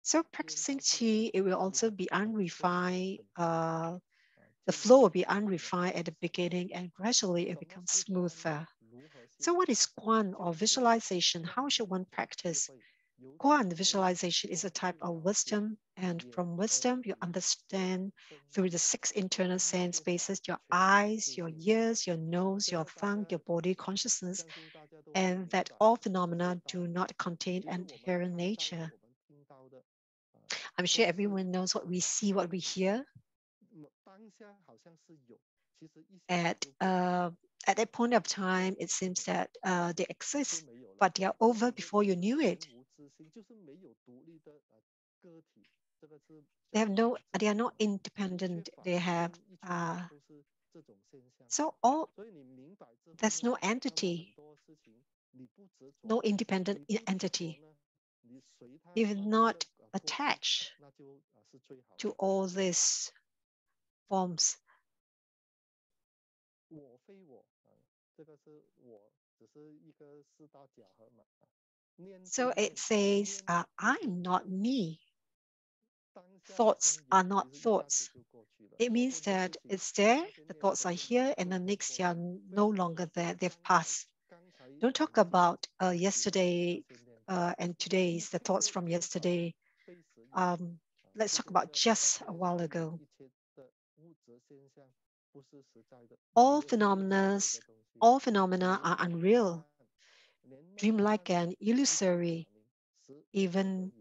So practicing qi, it will also be unrefined. The flow will be unrefined at the beginning and gradually it becomes smoother. So what is guan or visualization? How should one practice? Guan visualization is a type of wisdom, and from wisdom you understand through the 6 internal sense spaces, your eyes, your ears, your nose, your tongue, your body consciousness, and that all phenomena do not contain inherent nature. I'm sure everyone knows what we see, what we hear. At that point of time, it seems that they exist, but they are over before you knew it. They are not independent. They have, there's no entity, no independent entity. If not attached to all these forms. So it says, I'm not me. Thoughts are not thoughts. It means that it's there, the thoughts are here, and the next they are no longer there, they've passed. Don't talk about yesterday and today's, the thoughts from yesterday. Let's talk about just a while ago. All phenomena are unreal, dreamlike and illusory. Even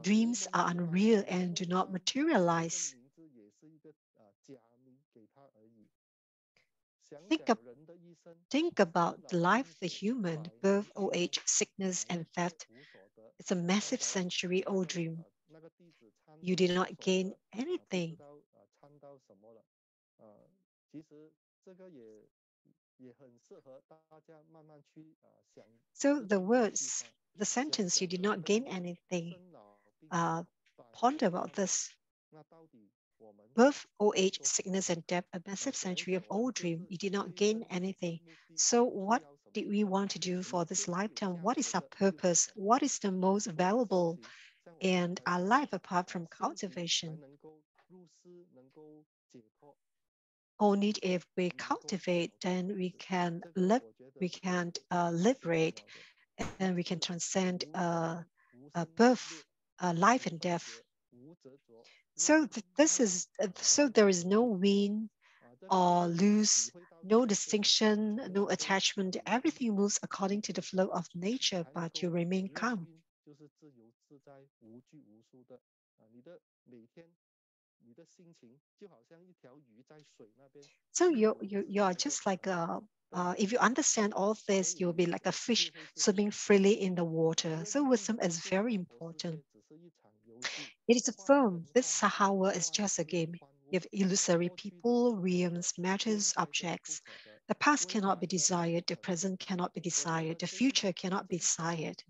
dreams are unreal and do not materialize. Think about the life of the human, birth, old age, sickness, and death. It's a massive century-old dream. You did not gain anything. So the words, the sentence, you did not gain anything. Ponder about this. Birth, old age, sickness, and death, a massive century of old dream. You did not gain anything. So what did we want to do for this lifetime? What is our purpose? What is the most valuable in our life apart from cultivation? Only if we cultivate, then we can liberate, and we can transcend birth, life, and death. So so there is no win or lose, no distinction, no attachment. Everything moves according to the flow of nature, but you remain calm. So you are just like if you understand all this, you'll be like a fish swimming freely in the water. So wisdom is very important. It is a firm. This Sahawa is just a game. You have illusory people, realms, matters, objects. The past cannot be desired. The present cannot be desired. The future cannot be desired.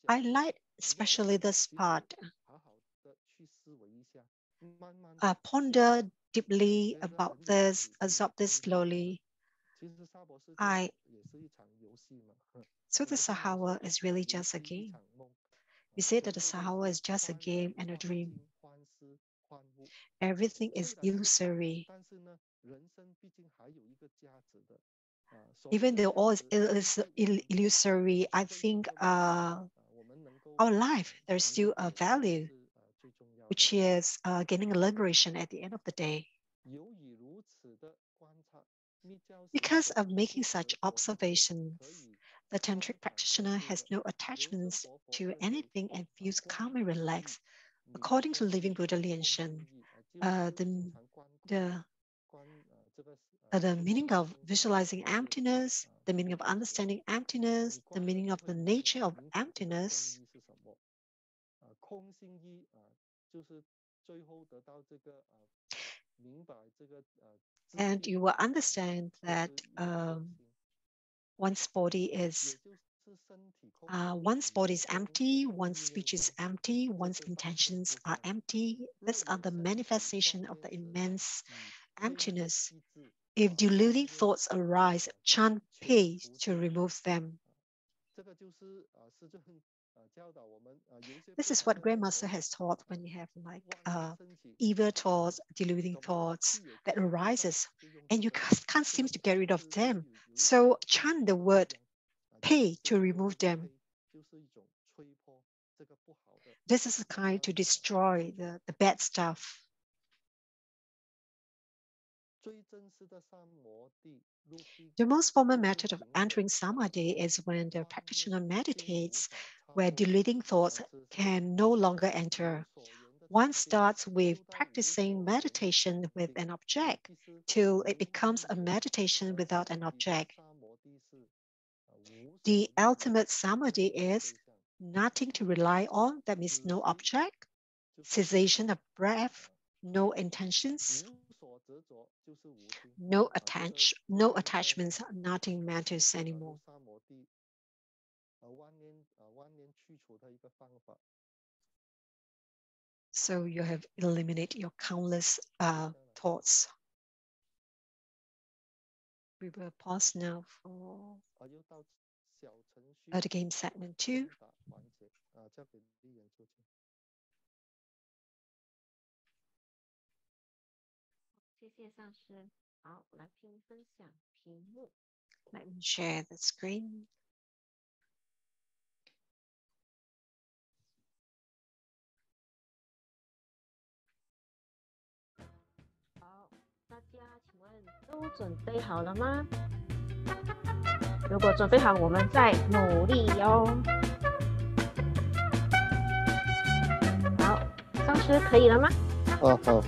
I like especially this part. Ponder deeply about this, absorb this slowly. So the Sahawa is really just a game. We say that the Sahawa is just a game and a dream. Everything is illusory. Even though all is illusory, I think our life, there's still a value, which is gaining a liberation at the end of the day. Because of making such observations, the Tantric practitioner has no attachments to anything and feels calm and relaxed. According to living Buddha Lian, the meaning of visualizing emptiness, the meaning of understanding emptiness, the meaning of the nature of emptiness. And you will understand that one's body is empty, one's speech is empty, one's intentions are empty. These are the manifestation of the immense emptiness. If deluding thoughts arise, chant pay to remove them. This is what Grandmaster has taught when you have evil thoughts, deluding thoughts that arises, and you can't seem to get rid of them. So chant the word pay to remove them. This is a kind to destroy the bad stuff. The most formal method of entering samadhi is when the practitioner meditates, where deluding thoughts can no longer enter. One starts with practicing meditation with an object till it becomes a meditation without an object. The ultimate samadhi is nothing to rely on, that means no object, cessation of breath, no intentions, no attachments, nothing matters anymore. So you have eliminated your countless thoughts. We will pause now for the game segment 2. 谢谢上师。好，我来分享屏幕。 Let me share the screen. 好，大家请问都准备好了吗？如果准备好，我们再努力哟。好，上师可以了吗？好。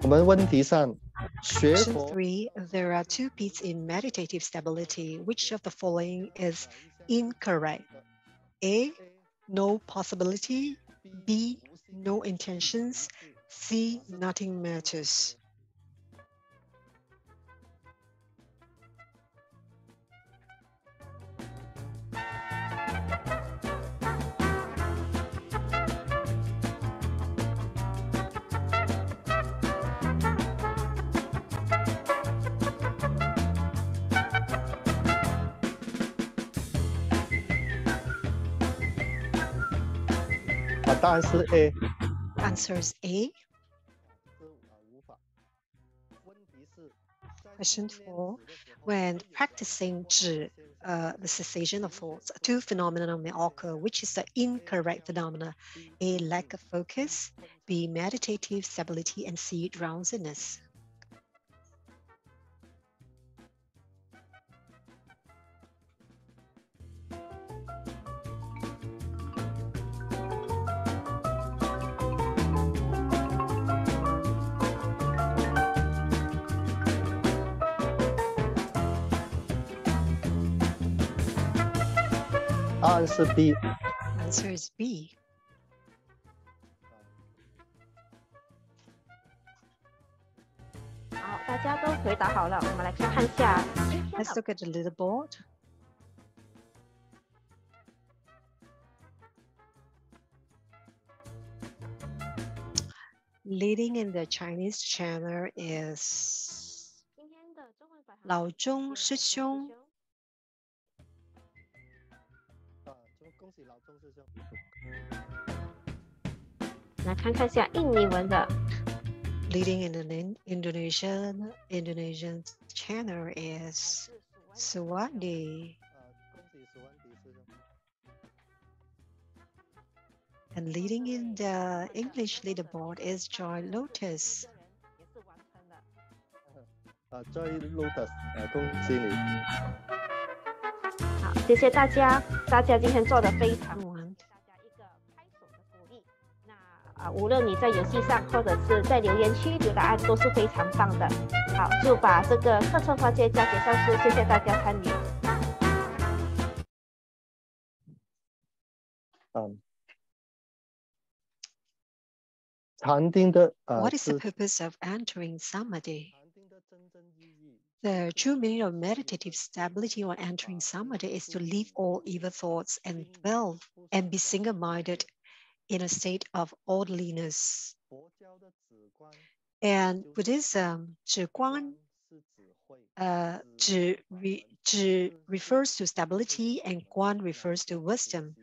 我们问题上，学 Question 佛 3, there are two beats in meditative stability. Which of the following is incorrect? A, no possibility. B, no intentions. C, nothing matters.啊，答案是 A。 Answer is A. Question 4. When practicing zhi, the cessation of thoughts, two phenomena may occur. Which is the incorrect phenomena? A, lack of focus. B, meditative stability. And C, drowsiness. Answer B. Answer is B. 好，大家都回答好了，我们来看一下今天 Let's 的 look at the leaderboard. Leading in the Chinese channel is 今天的中文排行老钟师兄。恭喜老钟师兄。来看看一下印尼文的。 Leading in the Indonesian channel is Suwandi. 恭喜史文迪师兄。 And leading in the English leaderboard is Joy Lotus. 也是完成了。Joy Lotus，恭喜你。好，谢谢大家，大家今天做的非常好， One. 大家一个拍手的鼓励。那无论你在游戏上或者是在留言区留答案，都是非常棒的。好，就把这个课程环节交给上师，谢谢大家参与。禅定的 What is the purpose of entering samadhi? The true meaning of meditative stability or entering samadhi is to leave all evil thoughts and dwell and be single-minded in a state of orderliness. And Buddhism, 止观 Zhi refers to stability and Guan refers to wisdom.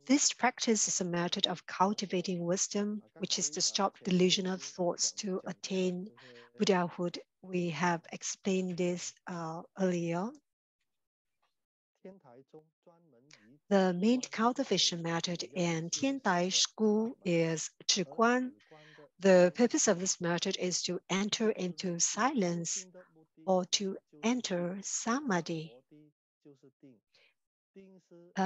This practice is a method of cultivating wisdom, which is to stop delusional thoughts to attain Buddhahood. We have explained this earlier. The main cultivation method in Tiandai school is Zhiguan. The purpose of this method is to enter into silence or to enter samadhi.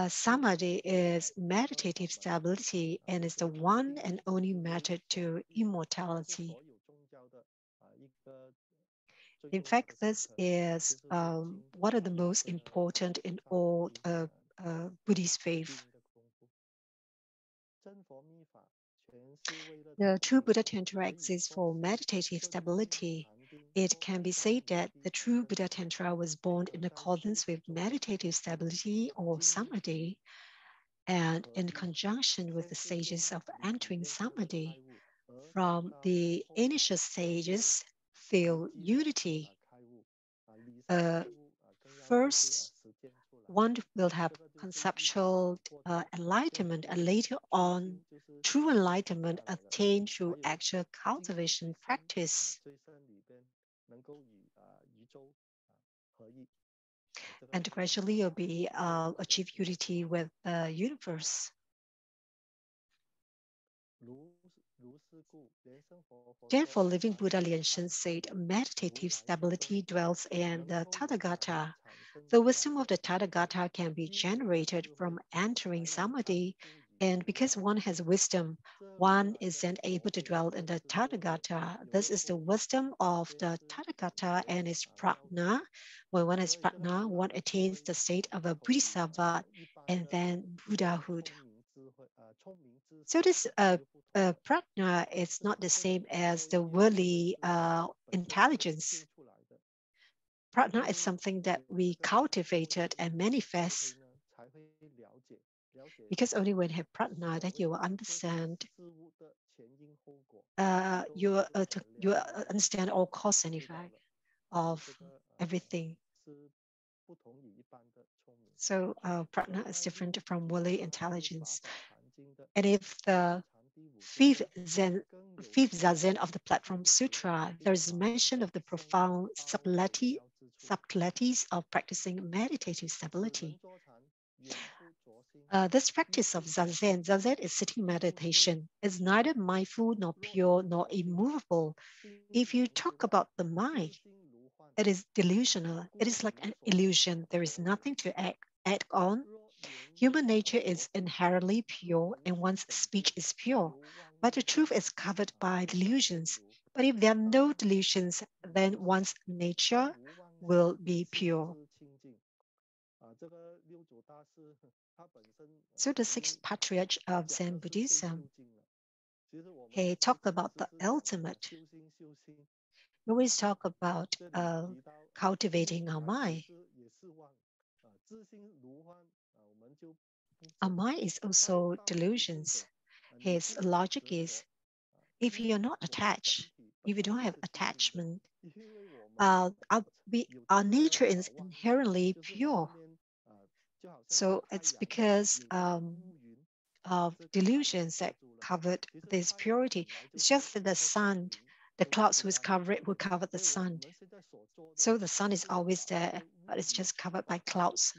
Samadhi is meditative stability and is the one and only method to immortality. In fact, this is one of the most important in all Buddhist faith. The true Buddha Tantra exists for meditative stability. It can be said that the true Buddha Tantra was born in accordance with meditative stability or samadhi, and in conjunction with the stages of entering samadhi. From the initial stages, feel unity. First, one will have conceptual enlightenment, and later on, true enlightenment attained through actual cultivation practice. And gradually you'll be achieve unity with the universe. Therefore, living Buddha Lian said, meditative stability dwells in the Tathagata. The wisdom of the Tathagata can be generated from entering samadhi, and because one has wisdom, one is then able to dwell in the Tathagata. This is the wisdom of the Tathagata and its prajna. When one has prajna, one attains the state of a bodhisattva and then Buddhahood. So this prajna is not the same as the worldly intelligence. Prajna is something that we cultivated and manifest. Because only when you have prajna that you will understand you understand all cause and effect of everything. So prajna is different from worldly intelligence. And if the fifth zazen of the Platform Sutra, there is mention of the profound subtleties of practicing meditative stability. This practice of zazen is sitting meditation, is neither mindful nor pure nor immovable. If you talk about the mind, it is delusional. It is like an illusion. There is nothing to add on. Human nature is inherently pure and one's speech is pure, but the truth is covered by delusions. But if there are no delusions, then one's nature will be pure. So the sixth patriarch of Zen Buddhism, he talked about the ultimate. We always talk about cultivating our mind. Our mind is also delusions. His logic is, if you're not attached, if you don't have attachment, our nature is inherently pure. So it's because of delusions that covered this purity. It's just that the sun, the clouds will cover the sun. So the sun is always there, but it's just covered by clouds.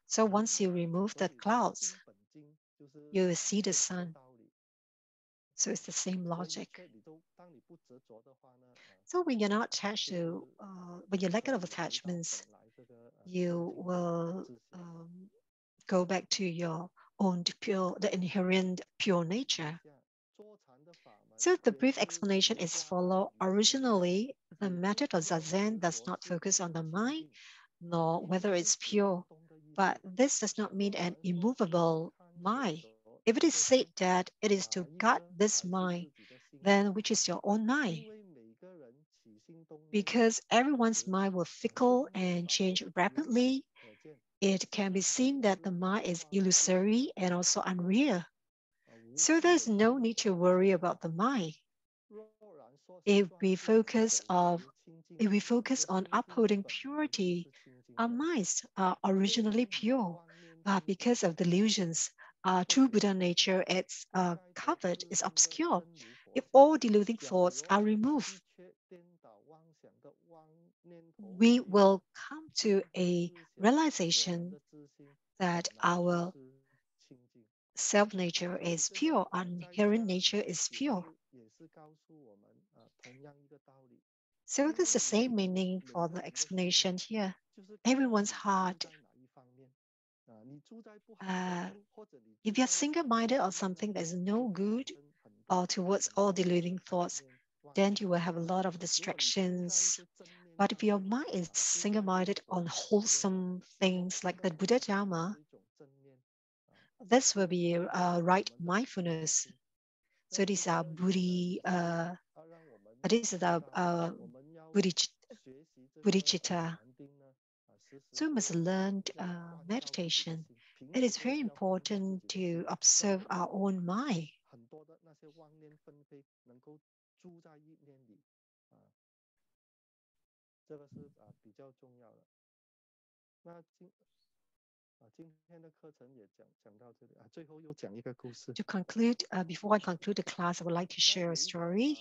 So once you remove the clouds, you will see the sun. So it's the same logic. So when you're not attached to, when you let go of attachments, you will go back to your own pure, the inherent pure nature. So the brief explanation is follow. Originally, the method of Zazen does not focus on the mind, nor whether it's pure, but this does not mean an immovable mind. If it is said that it is to guard this mind, then which is your own mind? Because everyone's mind will fickle and change rapidly, it can be seen that the mind is illusory and also unreal. So there's no need to worry about the mind. If we focus on If we focus on upholding purity, our minds are originally pure, but because of delusions, our true Buddha nature is covered, is obscure. If all deluding thoughts are removed, we will come to a realization that our self nature is pure, our inherent nature is pure. So there's the same meaning for the explanation here. Everyone's heart. If you're single-minded or something that is no good or towards all deluding thoughts, then you will have a lot of distractions. But if your mind is single-minded on wholesome things like the Buddha Dharma, this will be right mindfulness. So these are Buddhi, this is the Bodhicitta. So we must learn meditation. It is very important to observe our own mind. To conclude, before I conclude the class, I would like to share a story.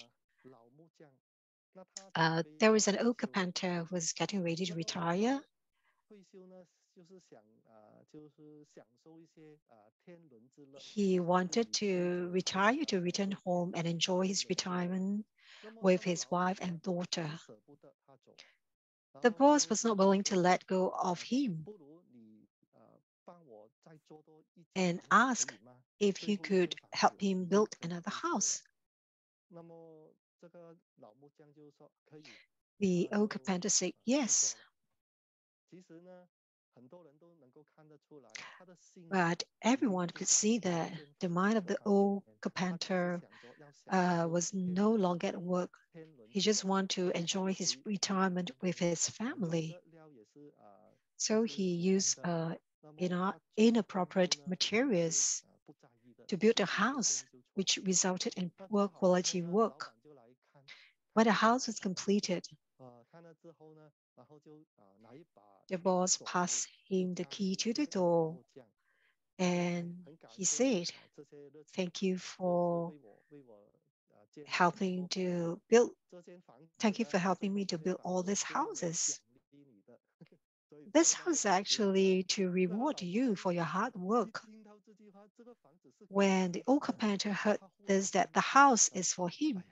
There was an old carpenter who was getting ready to retire. He wanted to retire, to return home and enjoy his retirement with his wife and daughter. The boss was not willing to let go of him and asked if he could help him build another house. The old carpenter said yes. But everyone could see that the mind of the old carpenter was no longer at work. He just wanted to enjoy his retirement with his family. So he used inappropriate materials to build a house, which resulted in poor quality work. When the house was completed, the boss passed him the key to the door and he said, "Thank you for helping to build. Thank you for helping me to build all these houses. This house is actually to reward you for your hard work." When the old carpenter heard this, that the house is for him,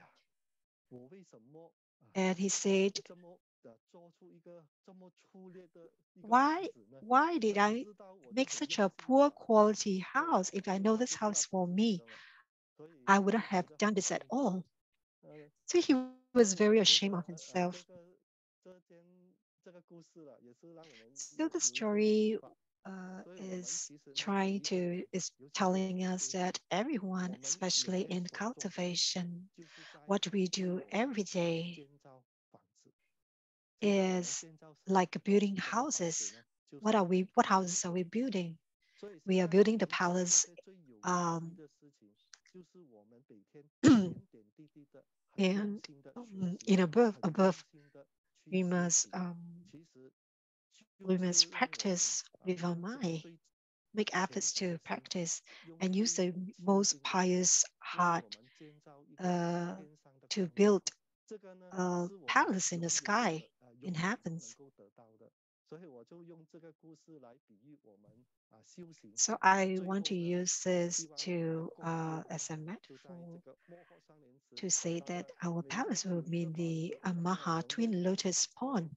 and he said, why did I make such a poor quality house? If I know this house for me, I wouldn't have done this at all. So he was very ashamed of himself. So the story is telling us that everyone, especially in cultivation, what we do every day is like building houses. What houses are we building? We are building the palace and in above we must practice with our mind, make efforts to practice and use the most pious heart to build a palace in the sky, in heavens. So I want to use this to as a metaphor to say that our palace will be the Maha Twin Lotus Pond,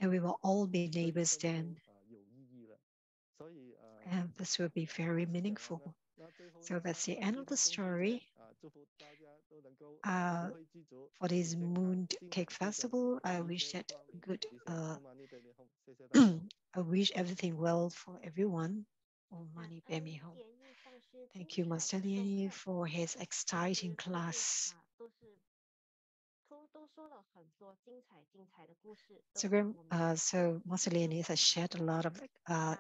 and we will all be neighbors then. And this will be very meaningful. So that's the end of the story. For this Moon Cake Festival, I wish that good. I wish everything well for everyone. Oh, money, pay me home. Thank you, Master Lian, for his exciting class. So Master Lian has shared a lot of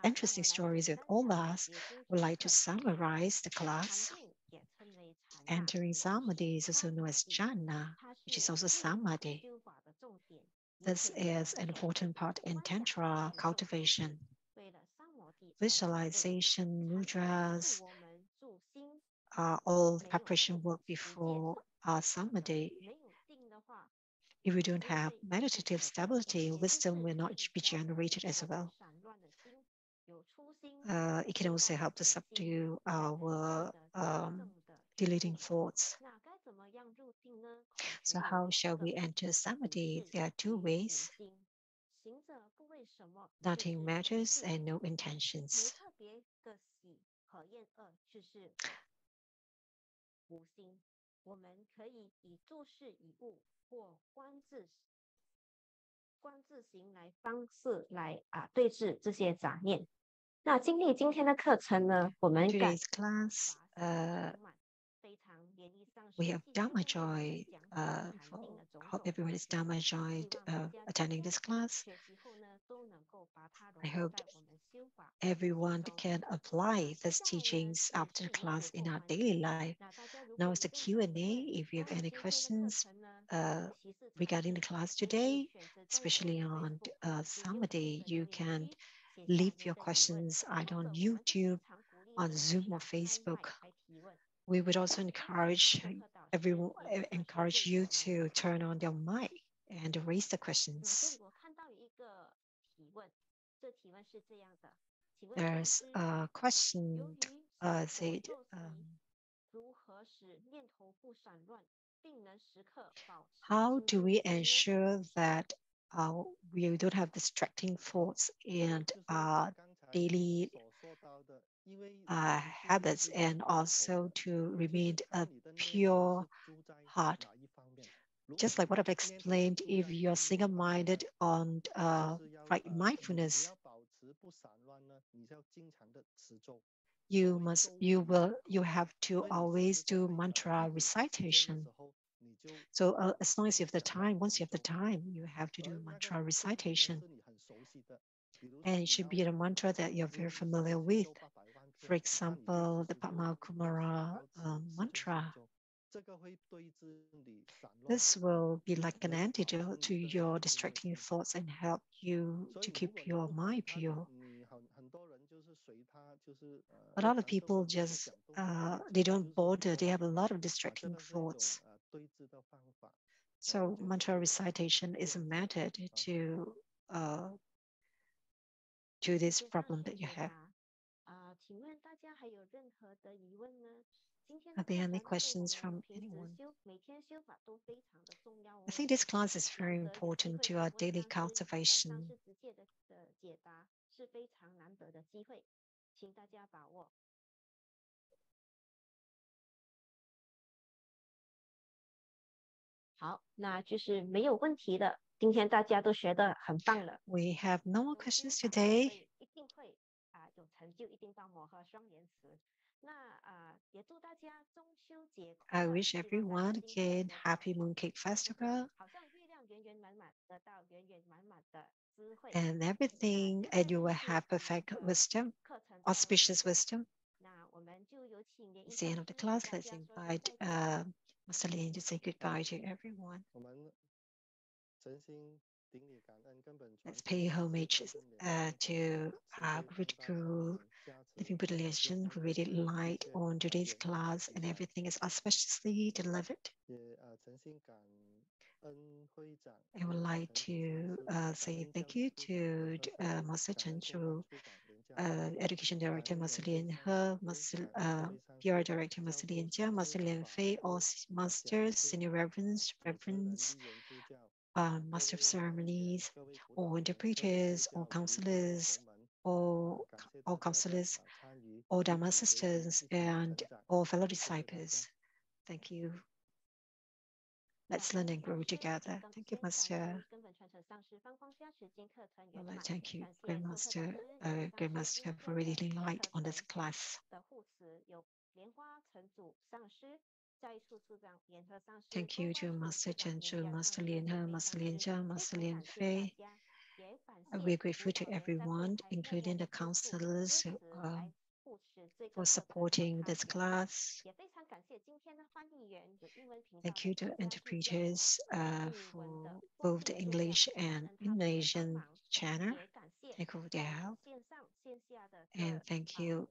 interesting stories with all of us. Would like to summarize the class. Entering Samadhi is also known as jhana, which is also samadhi. This is an important part in Tantra cultivation. Visualization, mudras, all preparation work before samadhi. If we don't have meditative stability, wisdom will not be generated as well. It can also help to subdue our deleting thoughts. So how shall we enter samadhi? There are two ways. Nothing matters and no intentions. Today's class, we have Dharma joy. Hope everyone is Dharma joy attending this class. I hope everyone can apply these teachings after the class in our daily life. Now is the Q&A. If you have any questions regarding the class today, especially on Samadhi, you can leave your questions either on YouTube, on Zoom or Facebook. We would also encourage you to turn on your mic and raise the questions. There's a question said, how do we ensure that we don't have distracting thoughts and daily habits, and also to remain a pure heart? Just like what I've explained, if you're single-minded on right mindfulness, you have to always do mantra recitation. So as long as you have the time, once you have the time, you have to do mantra recitation. And it should be a mantra that you're very familiar with. For example, the Padma Kumara mantra. This will be like an antidote to your distracting thoughts and help you to keep your mind pure. A lot of people just, they don't bother. They have a lot of distracting thoughts. So mantra recitation is a method to this problem that you have. Are there any questions from anyone? I think this class is very important to our daily cultivation. We have no more questions today. I wish everyone again happy Mooncake Festival and everything, and you will have perfect wisdom, auspicious wisdom. It's the end of the class. Let's invite Mr. Lian to say goodbye to everyone. Let's pay homage to our Great Guru, Living Buddha Legend, who really light on today's class, and everything is auspiciously delivered. I would like to say thank you to Master Chen Chu, Education Director Master Lian He, Master PR Director Master Lian Jia, Master Lian Fei, all masters, senior reverends, master of ceremonies, all interpreters, all counselors, all counselors, all Dharma sisters, and all fellow disciples. Thank you. Let's learn and grow together. Thank you, Master. Well, thank you, Grandmaster, for reading light on this class. Thank you to Master Chen Chu, Master Lian He, Master Lian Jia, Master Lian Fei. We're grateful to everyone, including the counselors, for supporting this class. Thank you to interpreters for both the English and Indonesian channel. Thank you for their help. And thank you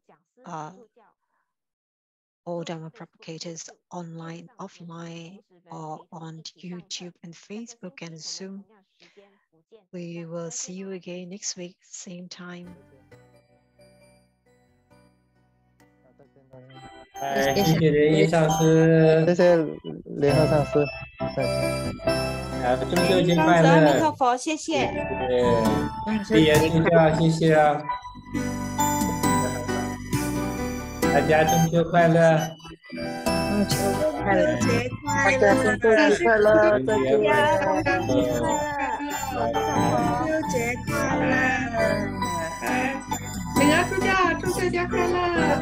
all Dharma propagators online, offline, or on YouTube and Facebook and Zoom. We will see you again next week, same time. 谢谢莲叶上师，谢谢联合上师，中秋节快乐！阿弥陀佛，谢谢。闭眼睡觉，谢谢啊！大家中秋快乐！中秋快乐！大家中秋节快乐！再见！中秋节快乐！领儿助教，中秋节快乐！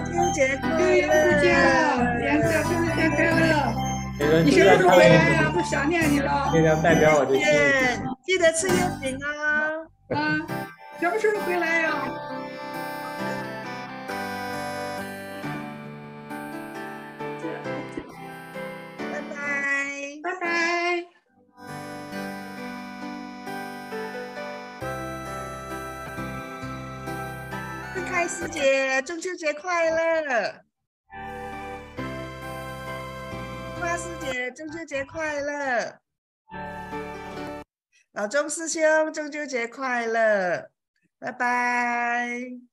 中秋节快乐！助教，梁教中秋节快乐！你什么时候回来呀？都想念你了。月亮代表我的心。记得吃月饼哦。什么时候回来呀？拜拜。拜拜。开师姐，中秋节快乐！花师姐，中秋节快乐！老钟师兄，中秋节快乐！拜拜。